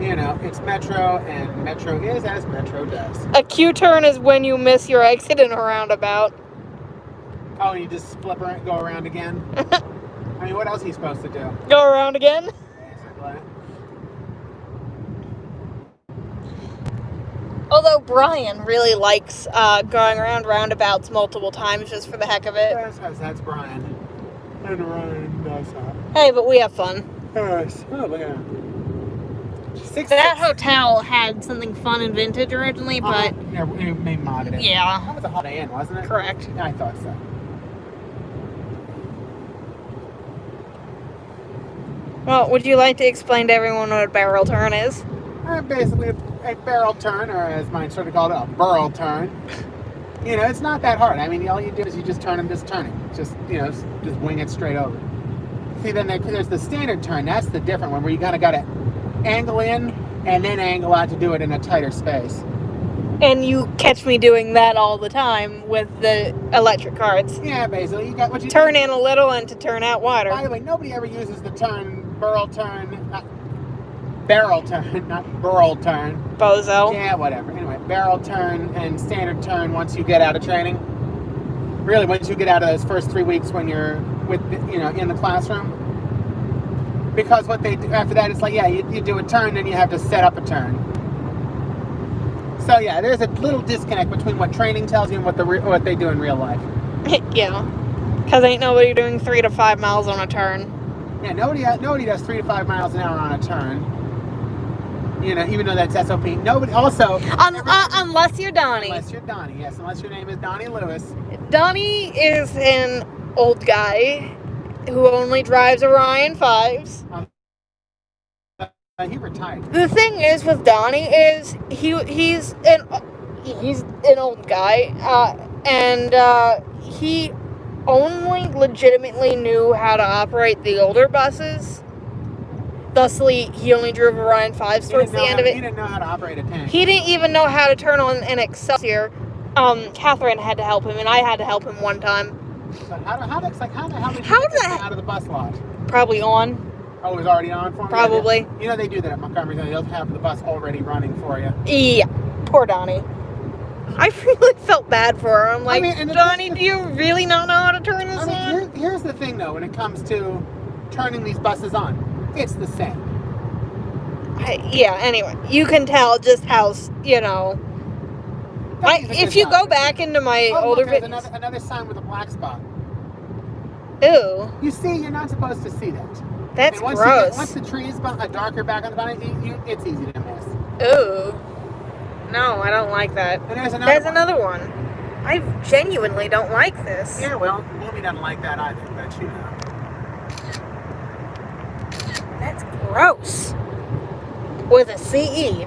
You know, it's Metro, and Metro is as Metro does. A Q-turn is when you miss your exit in a roundabout. Oh, you just flip around, go around again? I mean, what else are you supposed to do? Go around again? Basically. Although Brian really likes going around roundabouts multiple times just for the heck of it. That's Brian. And Ryan does that. Hey, but we have fun. Yes. Oh, look at that. That hotel had something fun and vintage originally, but Yeah, we modded it. yeah, That was a Holiday Inn, wasn't it? correct. Yeah, I thought so. Well, would you like to explain to everyone what a barrel turn is? Basically, a barrel turn, or as mine sort of called it, a burl turn. You know, it's not that hard. I mean, all you do is you just turn them, just turning. Just, you know, just wing it straight over. See, then there's the standard turn. That's the different one where you kind of got to angle in and then angle out to do it in a tighter space. And you catch me doing that all the time with the electric carts. Yeah, basically, you got what you Turn in a little and to turn out wider. By the way, nobody ever uses the term burl turn, not barrel turn, not burl turn. Bozo. Yeah, whatever. Anyway, barrel turn and standard turn once you get out of training. Really, once you get out of those first 3 weeks when you're in the classroom. Because what they do after that, it's like, yeah, you do a turn, then you have to set up a turn. So yeah, there's a little disconnect between what training tells you and what they do in real life. Yeah. Because ain't nobody doing 3 to 5 miles on a turn. Yeah, nobody does 3 to 5 miles an hour on a turn. You know, even though that's SOP. Nobody also... Unless you're Donnie. Unless you're Donnie, yes. Unless your name is Donnie Lewis. Donnie is an old guy who only drives Orion 5s. He retired. The thing is with Donnie is he's an old guy, and he only legitimately knew how to operate the older buses. Thusly, he only drove Orion 5s towards the end of it. He didn't know how to operate a tank. He didn't even know how to turn on an Excelsior. Catherine had to help him, and I had to help him one time. But how the hell did you get out of the bus lot? Probably on. Oh, it was already on for him? Probably. You know they do that at Montgomery. They'll have the bus already running for you. Yeah. Poor Donnie. I really felt bad for him. Like, Donnie, do you really not know how to turn this on? Here's the thing, though, when it comes to turning these buses on. It's the same. Yeah, anyway. You can tell just how, if you go back into my older videos. Another sign with a black spot. Ew. You see, you're not supposed to see that. That's and gross. Once the tree is a darker back on the body, it's easy to miss. Ooh. No, I don't like that. And there's another one. I genuinely don't like this. Yeah, well, Amy doesn't like that either, but you know. That's gross. With a CE.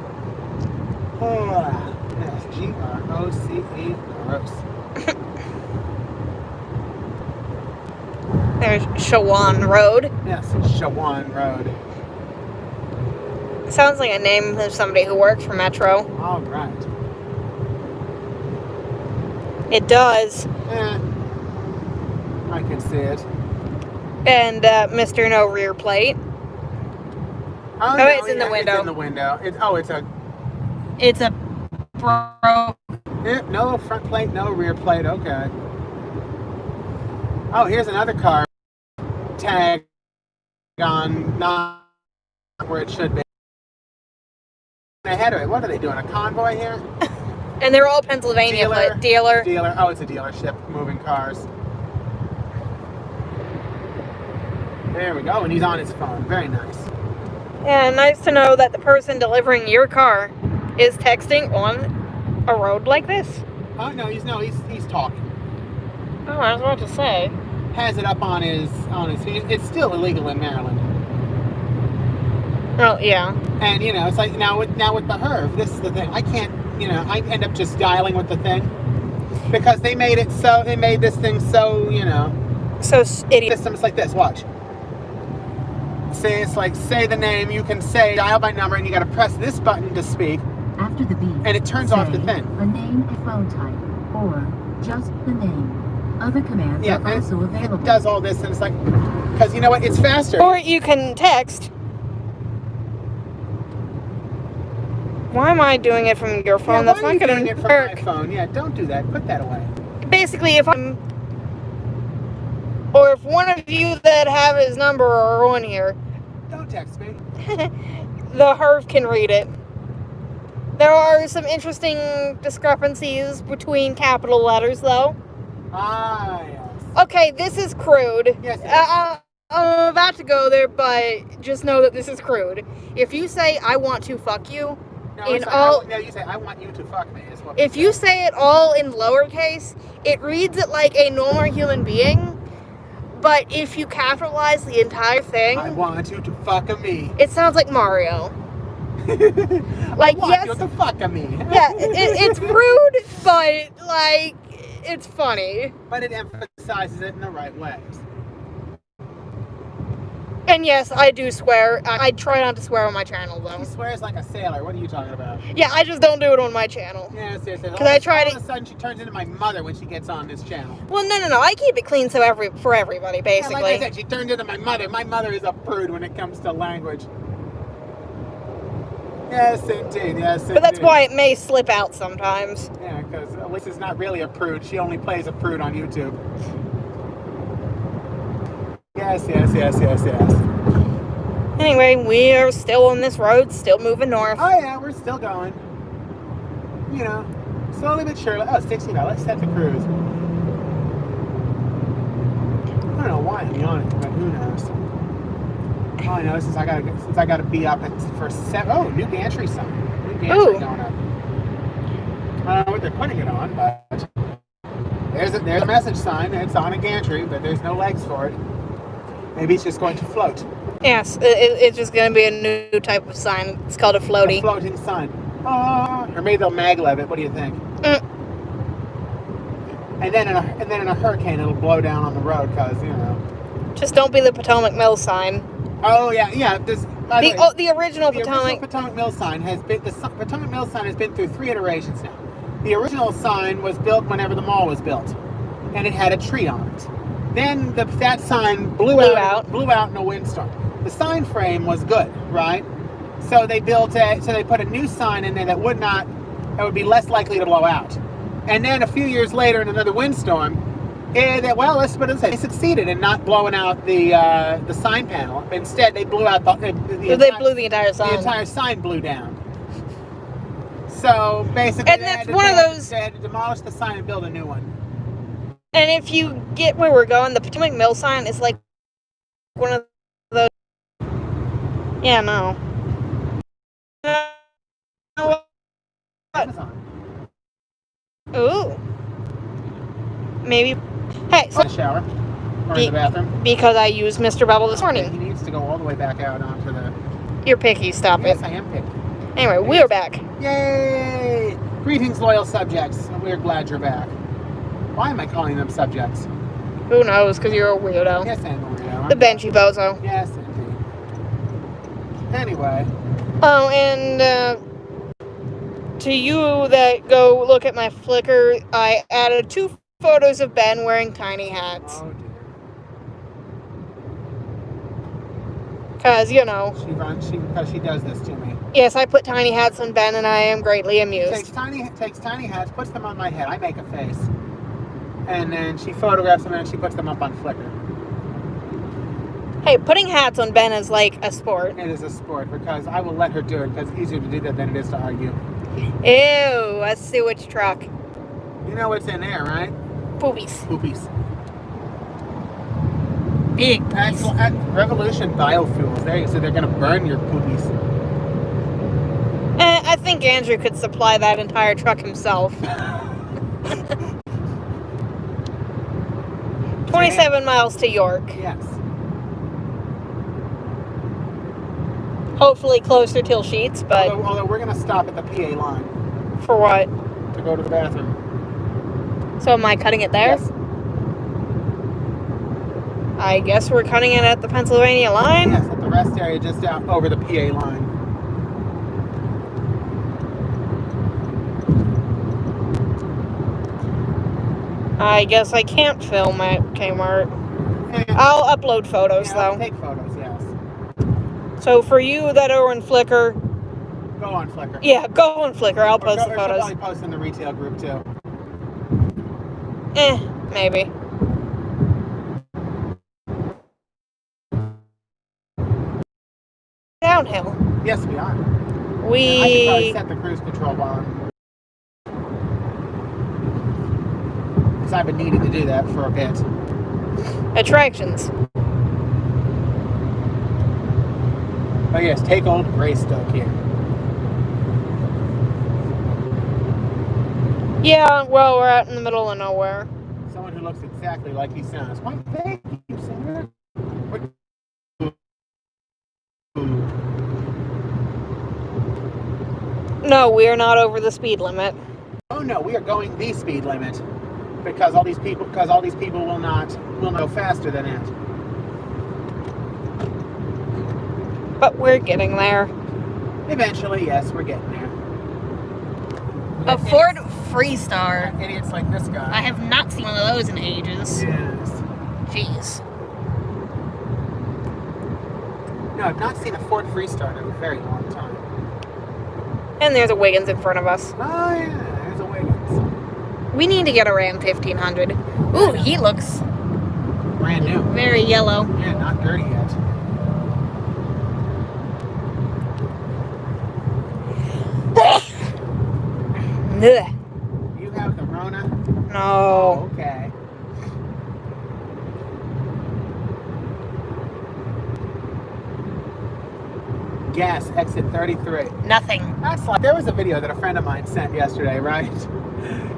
Oh, that's Groce. Gross. There's Shawan Road. Yes, Shawan Road. Sounds like a name of somebody who works for Metro. All right. It does. I can see it. And Mr. No Rear Plate. Oh, no, it's in the window. It's in the window. It's a broke. No front plate, no rear plate. Okay. Oh, here's another car tag on not where it should be. Ahead of it. What are they doing? A convoy here? And they're all Pennsylvania dealer. Dealer. Oh, it's a dealership moving cars. There we go. And he's on his phone. Very nice. Yeah, nice to know that the person delivering your car is texting on a road like this. Oh no, he's talking. Oh, I was about to say. Has it up on his feet. It's still illegal in Maryland. Oh yeah. And you know, it's like now with the HERV, this is the thing. I can't, you know, I end up just dialing with the thing because they made this thing so, you know, so idiot. Systems like this. Watch. Say it's like say the name. You can say dial by number, and you got to press this button to speak. After the beep, and it turns off the thing. A name and phone type, or just the name. Other commands are also available. It does all this, and it's like, because you know what? It's faster. Or you can text. Why am I doing it from your phone? Yeah, That's not going to work. From my phone. Yeah, don't do that. Put that away. Basically, if I'm, or if one of you that have his number are on here, don't text me. The HERV can read it. There are some interesting discrepancies between capital letters, though. Ah, yes. Okay, this is crude. Yes. I'm about to go there, but just know that this is crude. If you say, I want to fuck you, you say, I want you to fuck me. Is what if you say it all in lowercase, it reads it like a normal human being. But if you capitalize the entire thing, I want you to fuck me. It sounds like Mario. Like, I want you to fuck me. Yeah, it's rude, but like it's funny. But it emphasizes it in the right ways. And yes, I do swear. I try not to swear on my channel, though. She swears like a sailor. What are you talking about? Yeah, I just don't do it on my channel. Yes. Because I try to. All of a sudden, she turns into my mother when she gets on this channel. Well, no. I keep it clean for everybody, basically. Yeah, like I said, she turned into my mother. My mother is a prude when it comes to language. Yes, indeed. But that's why it may slip out sometimes. Yeah, because Alyssa's not really a prude. She only plays a prude on YouTube. Yes. Anyway, we are still on this road, still moving north. Oh, yeah, we're still going. You know, slowly but surely. Oh, 60 now. Let's set the cruise. I don't know why I'm yawning, but who knows? All I know is since I gotta be up for 7. Oh, new gantry sign. New gantry going up. I don't know what they're putting it on, but there's a message sign. It's on a gantry, but there's no legs for it. Maybe it's just going to float. Yes, it's just going to be a new type of sign. It's called a floaty. A floating sign. Or maybe they'll maglev it. What do you think? And then in a hurricane, it'll blow down on the road because, you know. Just don't be the Potomac Mill sign. Oh yeah. The original Potomac Mill sign has been Potomac Mill sign has been through 3 iterations now. The original sign was built whenever the mall was built, and it had a tree on it. Then that sign blew out in a windstorm. The sign frame was good, right? So they put a new sign in there that would be less likely to blow out. And then a few years later, in another windstorm, they succeeded in not blowing out the sign panel. Instead, they blew out the entire sign. The entire sign blew down. So basically, and that's one of those. They had to demolish the sign and build a new one. And if you get where we're going, the Potomac Mill sign is like one of those. Yeah, no. Amazon. Ooh. Maybe. Hey, so in the shower or in the bathroom. Because I used Mr. Bubble this morning. He needs to go all the way back out onto the. You're picky. Stop it. Yes, I am picky. Anyway, we're back. Yay! Greetings, loyal subjects. We're glad you're back. Why am I calling them subjects? Who knows? Because you're a weirdo. Yes, I am a weirdo. The benchy bozo. Yes, indeed. Anyway. Oh, and to you that go look at my Flickr, I added 2 photos of Ben wearing tiny hats. Oh, dear. Because, you know. Because she does this to me. Yes, I put tiny hats on Ben, and I am greatly amused. Takes tiny hats, puts them on my head. I make a face. and then she photographs them and she puts them up on Flickr. Hey, putting hats on Ben is like a sport. It is a sport because I will let her do it because it's easier to do that than it is to argue. Ew, a sewage truck. You know what's in there, right? Poopies. Poopies. Big poopies. At Revolution Biofuels. There you so they're gonna burn your poopies. I think Andrew could supply that entire truck himself. 27 miles to York. Yes. Hopefully closer till Sheets, but Although we're gonna stop at the PA line for what? to go to the bathroom. So am I cutting it there? Yes. I guess we're cutting it at the Pennsylvania line. Yes, at the rest area just out over the PA line. I guess I can't film at Kmart. And, I'll upload photos I'll though. take photos, yes. So for you that are on Flickr, Go on Flickr. yeah, go on Flickr. I'll post the She'll photos. probably post in the retail group too. Maybe. Downhill. Yes, we are. I should probably We set the cruise control on. Because I've been needing to do that for a bit. attractions. Oh yes, take old Greystoke here. Yeah, well, we're out in the middle of nowhere. Someone who looks exactly like he sounds. Why, thank you, Senator. No, we are not over the speed limit. Oh no, we are going the speed limit because all these people will not go faster than it. But we're getting there. Eventually, yes, we're getting there. A Ford Freestar. Idiots like this guy. I have not seen one of those in ages. Yes. Jeez. No, I've not seen a Ford Freestar in a very long time. And there's a Wiggins in front of us. Oh yeah, there's a Wiggins. We need to get a Ram 1500. Ooh, he looks Brand new. very yellow. Yeah, not dirty yet. Ugh. You have the Rona? No. Oh, okay. Gas, exit 33. Nothing. That's like, there was a video that a friend of mine sent yesterday, right?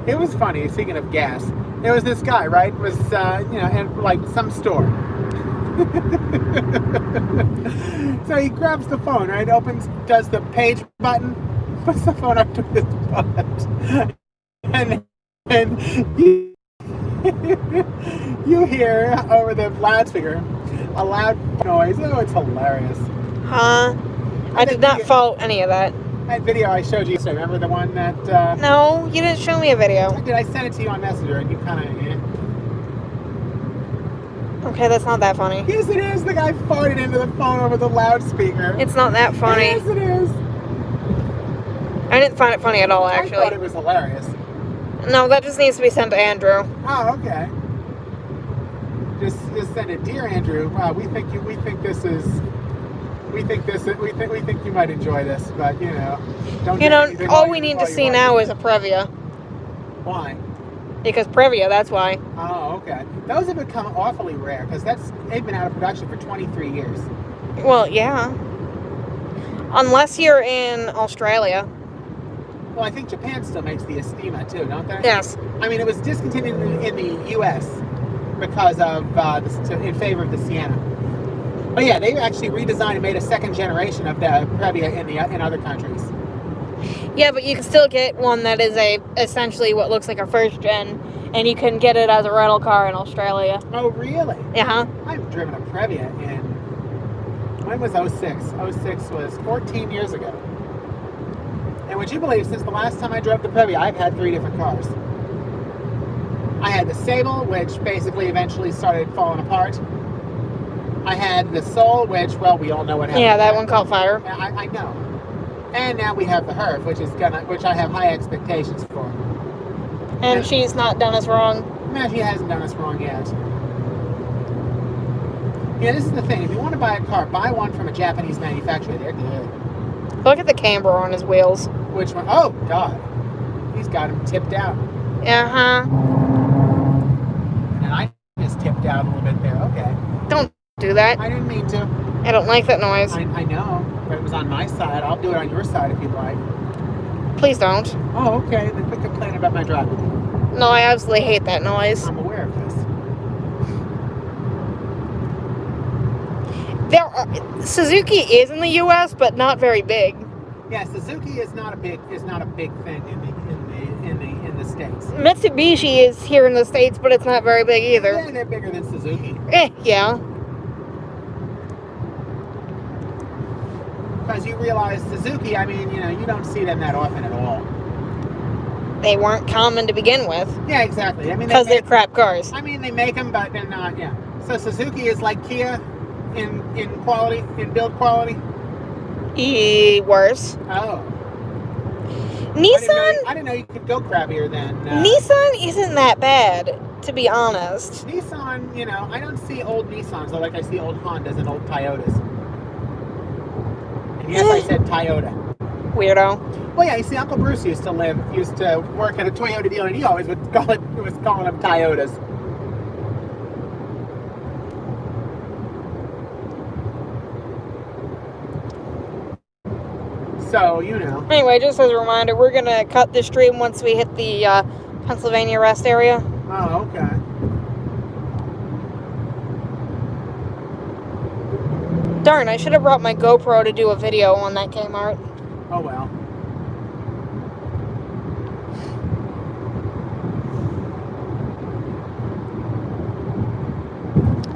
It was funny, speaking of gas. There was this guy, right? Was, in like some store. So he grabs the phone, right? Does the page button, puts the phone up to his butt. And you hear over the loudspeaker a loud noise. Oh, it's hilarious. Huh? I did not follow any of that. That video I showed you yesterday, remember the one that... No, you didn't show me a video. Did I send it to you on Messenger and you kind of... Okay, that's not that funny. Yes, it is. The guy farted into the phone over the loudspeaker. It's not that funny. Yes, it is. I didn't find it funny at all, I thought actually. it was hilarious. No, that just needs to be sent to Andrew. Oh, okay. Just send it, dear Andrew. We think you might enjoy this, but don't. All we need to see now is a Previa. Why? Because Previa, that's why. Oh, okay. Those have become awfully rare because they've been out of production for 23 years. Well, yeah. Unless you're in Australia. Well, I think Japan still makes the Estima too, don't they? Yes. I mean, it was discontinued in the U.S. because of in favor of the Sienna. But yeah, they actually redesigned and made a second generation of the Previa in other countries. Yeah, but you can still get one that is essentially what looks like a first gen, and you can get it as a rental car in Australia. Oh, really? Yeah. I've driven a Previa when was 06? 06 was 14 years ago. And would you believe, since the last time I drove the Previa, I've had 3 different cars. I had the Sable, which basically eventually started falling apart. I had the Soul, which, well, we all know what happened. Yeah, that one caught fire. I know. And now we have the Herf, which I have high expectations for. And she's not done us wrong. Imagine he hasn't done us wrong yet. Yeah, this is the thing. If you want to buy a car, buy one from a Japanese manufacturer. They're good. Look at the camber on his wheels. Which one? Oh, God. He's got him tipped out. Uh-huh. And I just tipped out a little bit there. Okay. Don't do that. I didn't mean to. I don't like that noise. I know. But it was on my side. I'll do it on your side if you'd like. Please don't. Oh, okay. Then quit complaining about my driving. No, I absolutely hate that noise. I'm aware of this. Suzuki is in the U.S., but not very big. Yeah, Suzuki is not a big thing in the States. Mitsubishi is here in the States, but it's not very big either. Yeah, they're bigger than Suzuki. Yeah. Because you realize Suzuki, I mean, you don't see them that often at all. They weren't common to begin with. Yeah, exactly. I mean, because they're crap cars. I mean, they make them, but they're not. Yeah. So Suzuki is like Kia in quality, in build quality. Worse. Oh. Nissan. I didn't know you could go crappier than. Nissan isn't that bad, to be honest. Nissan, I don't see old Nissans, like I see old Hondas and old Toyotas. And yes, I said Toyota. Weirdo. Well, yeah, you see, Uncle Bruce used to work at a Toyota dealer, and he always was calling them Toyotas. So, Anyway, just as a reminder, we're going to cut this stream once we hit the Pennsylvania rest area. Oh, okay. Darn, I should have brought my GoPro to do a video on that Kmart. Oh, well.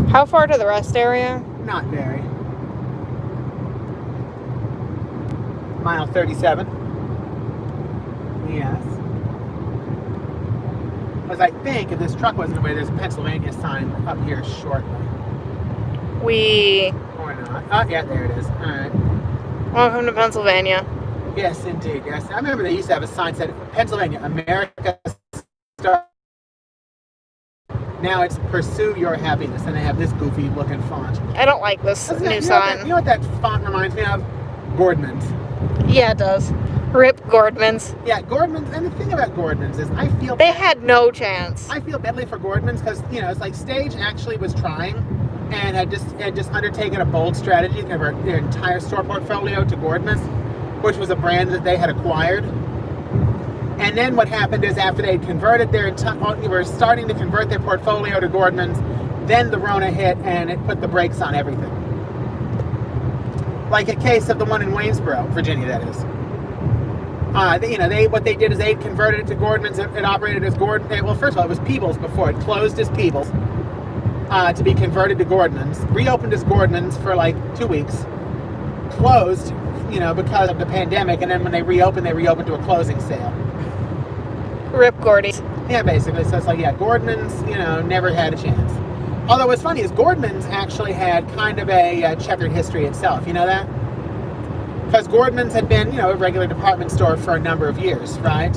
How far to the rest area? Not very. Mile 37. Yes. Because I think if this truck wasn't away, there's a Pennsylvania sign up here shortly. Or not. Oh, yeah, there it is. All right. Welcome to Pennsylvania. Yes, indeed. Yes. I remember they used to have a sign that said Pennsylvania, America Star. Now it's Pursue Your Happiness, and they have this goofy looking font. I don't like this new sign. You know what that font reminds me of? Gordman's. Yeah, it does. Rip Gordman's. Yeah, Gordman's. And the thing about Gordman's is I feel... They had no chance. I feel badly for Gordman's because, it's like Stage actually was trying and had just undertaken a bold strategy to convert their entire store portfolio to Gordman's, which was a brand that they had acquired. And then what happened is after they converted they were starting to convert their portfolio to Gordman's, then the Rona hit and it put the brakes on everything. Like a case of the one in Waynesboro, Virginia, that is. What they did is they converted it to Gordman's. It operated as Gordon. Well, first of all, it was Peebles before. It closed as Peebles to be converted to Gordman's. Reopened as Gordman's for like 2 weeks. Closed, because of the pandemic. And then when they reopened to a closing sale. Rip Gordy. Yeah, basically. So it's like, yeah, Gordman's, never had a chance. Although what's funny is Gordman's actually had kind of a checkered history itself. You know that? Because Gordman's had been, a regular department store for a number of years, right?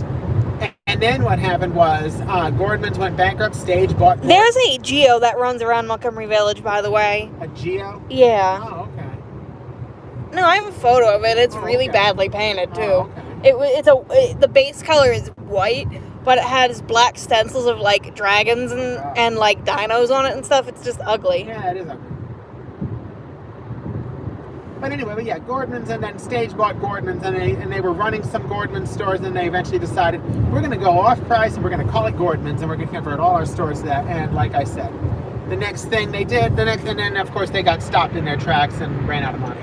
And then what happened was Gordman's went bankrupt. Stage bought... There's a Geo that runs around Montgomery Village, by the way. A Geo? Yeah. Oh, okay. No, I have a photo of it. It's really badly painted, too. Oh, okay. The base color is white, but it has black stencils of, like, dragons and like, dinos on it and stuff. It's just ugly. Yeah, it is ugly. But anyway, Gordman's, and then Stage bought Gordman's, and they were running some Gordman's stores, and they eventually decided, we're going to go off price, and we're going to call it Gordman's, and we're going to convert all our stores to that. And like I said, the next thing they did, and then, of course, they got stopped in their tracks and ran out of money.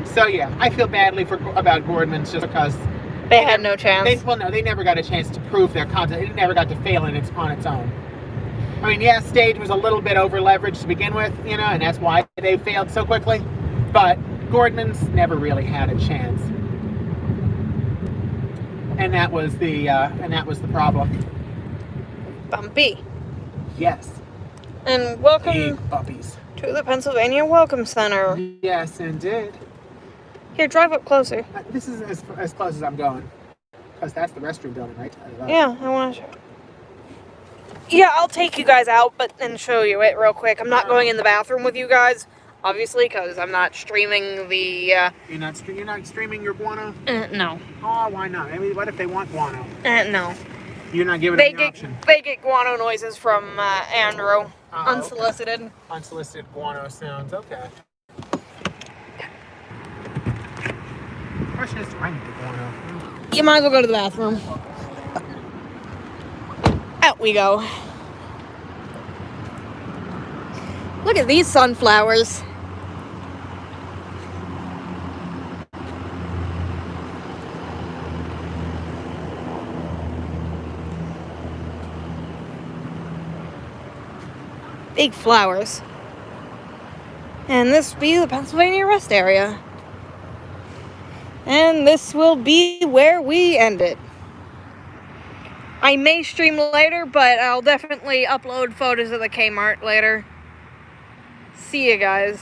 So, yeah, I feel badly about Gordman's just because... They had no chance. They never got a chance to prove their content. It never got to fail on its own. I mean, yeah, Stage was a little bit over-leveraged to begin with, and that's why they failed so quickly. But Gordman's never really had a chance. And that was the problem. Bumpy. Yes. And welcome Big puppies. to the Pennsylvania Welcome Center. Yes, indeed. Here, drive up closer. This is as close as I'm going. Because that's the restroom building, right? Yeah, I want to show. Yeah, I'll take you guys out, and show you it real quick. I'm not going in the bathroom with you guys, obviously, because I'm not streaming the. You're not streaming your guano? No. Oh, why not? Maybe what if they want guano? No. You're not giving them the option. They get guano noises from Andrew, unsolicited. Okay. Unsolicited guano sounds. Okay. Question is, do I need the guano? You might as well go to the bathroom. Out we go. Look at these sunflowers. Big flowers. And this will be the Pennsylvania rest area. And this will be where we end it. I may stream later, but I'll definitely upload photos of the Kmart later. See you guys.